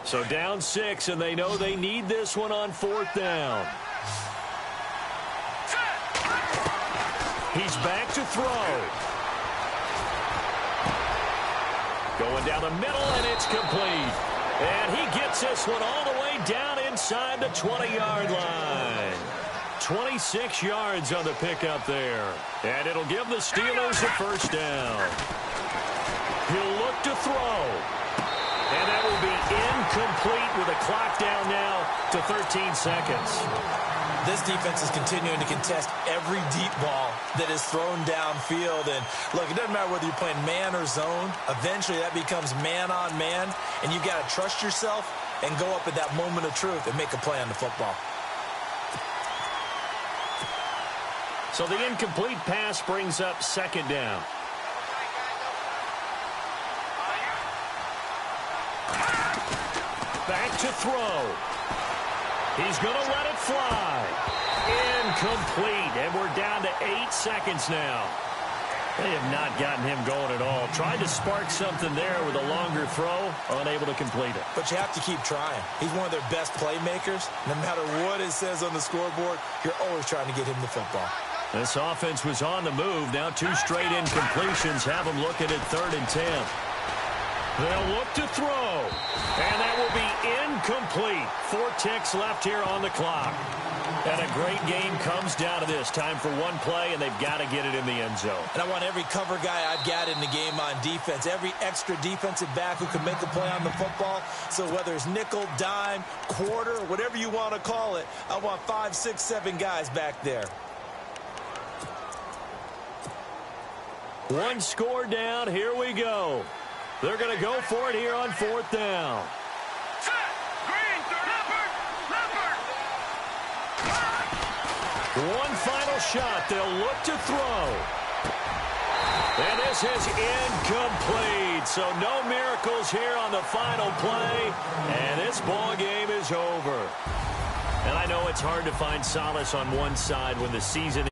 [SPEAKER 3] So down 6, and they know they need this one on 4th down. He's back to throw. Going down the middle, and it's complete. And he gets this one all the way down inside the 20-yard line. 26 yards on the pickup there. And it'll give the Steelers a first down. He'll look to throw. And that will be incomplete with a clock down now to 13 seconds.
[SPEAKER 4] This defense is continuing to contest every deep ball that is thrown downfield. And look, it doesn't matter whether you're playing man or zone. Eventually that becomes man on man. And you've got to trust yourself and go up at that moment of truth and make a play on the football.
[SPEAKER 3] So the incomplete pass brings up second down. Back to throw. He's going to let it fly. Incomplete. And we're down to 8 seconds now. They have not gotten him going at all. Tried to spark something there with a longer throw. Unable to complete it.
[SPEAKER 4] But you have to keep trying. He's one of their best playmakers. No matter what it says on the scoreboard, you're always trying to get him the football.
[SPEAKER 3] This offense was on the move. Now 2 straight incompletions have them looking at 3rd and 10. They'll look to throw. And that will be incomplete. 4 ticks left here on the clock. And a great game comes down to this. Time for one play, and they've got to get it in the end zone.
[SPEAKER 4] And I want every cover guy I've got in the game on defense, every extra defensive back who can make a play on the football. So whether it's nickel, dime, quarter, whatever you want to call it, I want 5, 6, 7 guys back there.
[SPEAKER 3] One score down. Here we go. They're going to go for it here on 4th down. One final shot. They'll look to throw. And this is incomplete. So no miracles here on the final play. And this ball game is over. And I know it's hard to find solace on one side when the season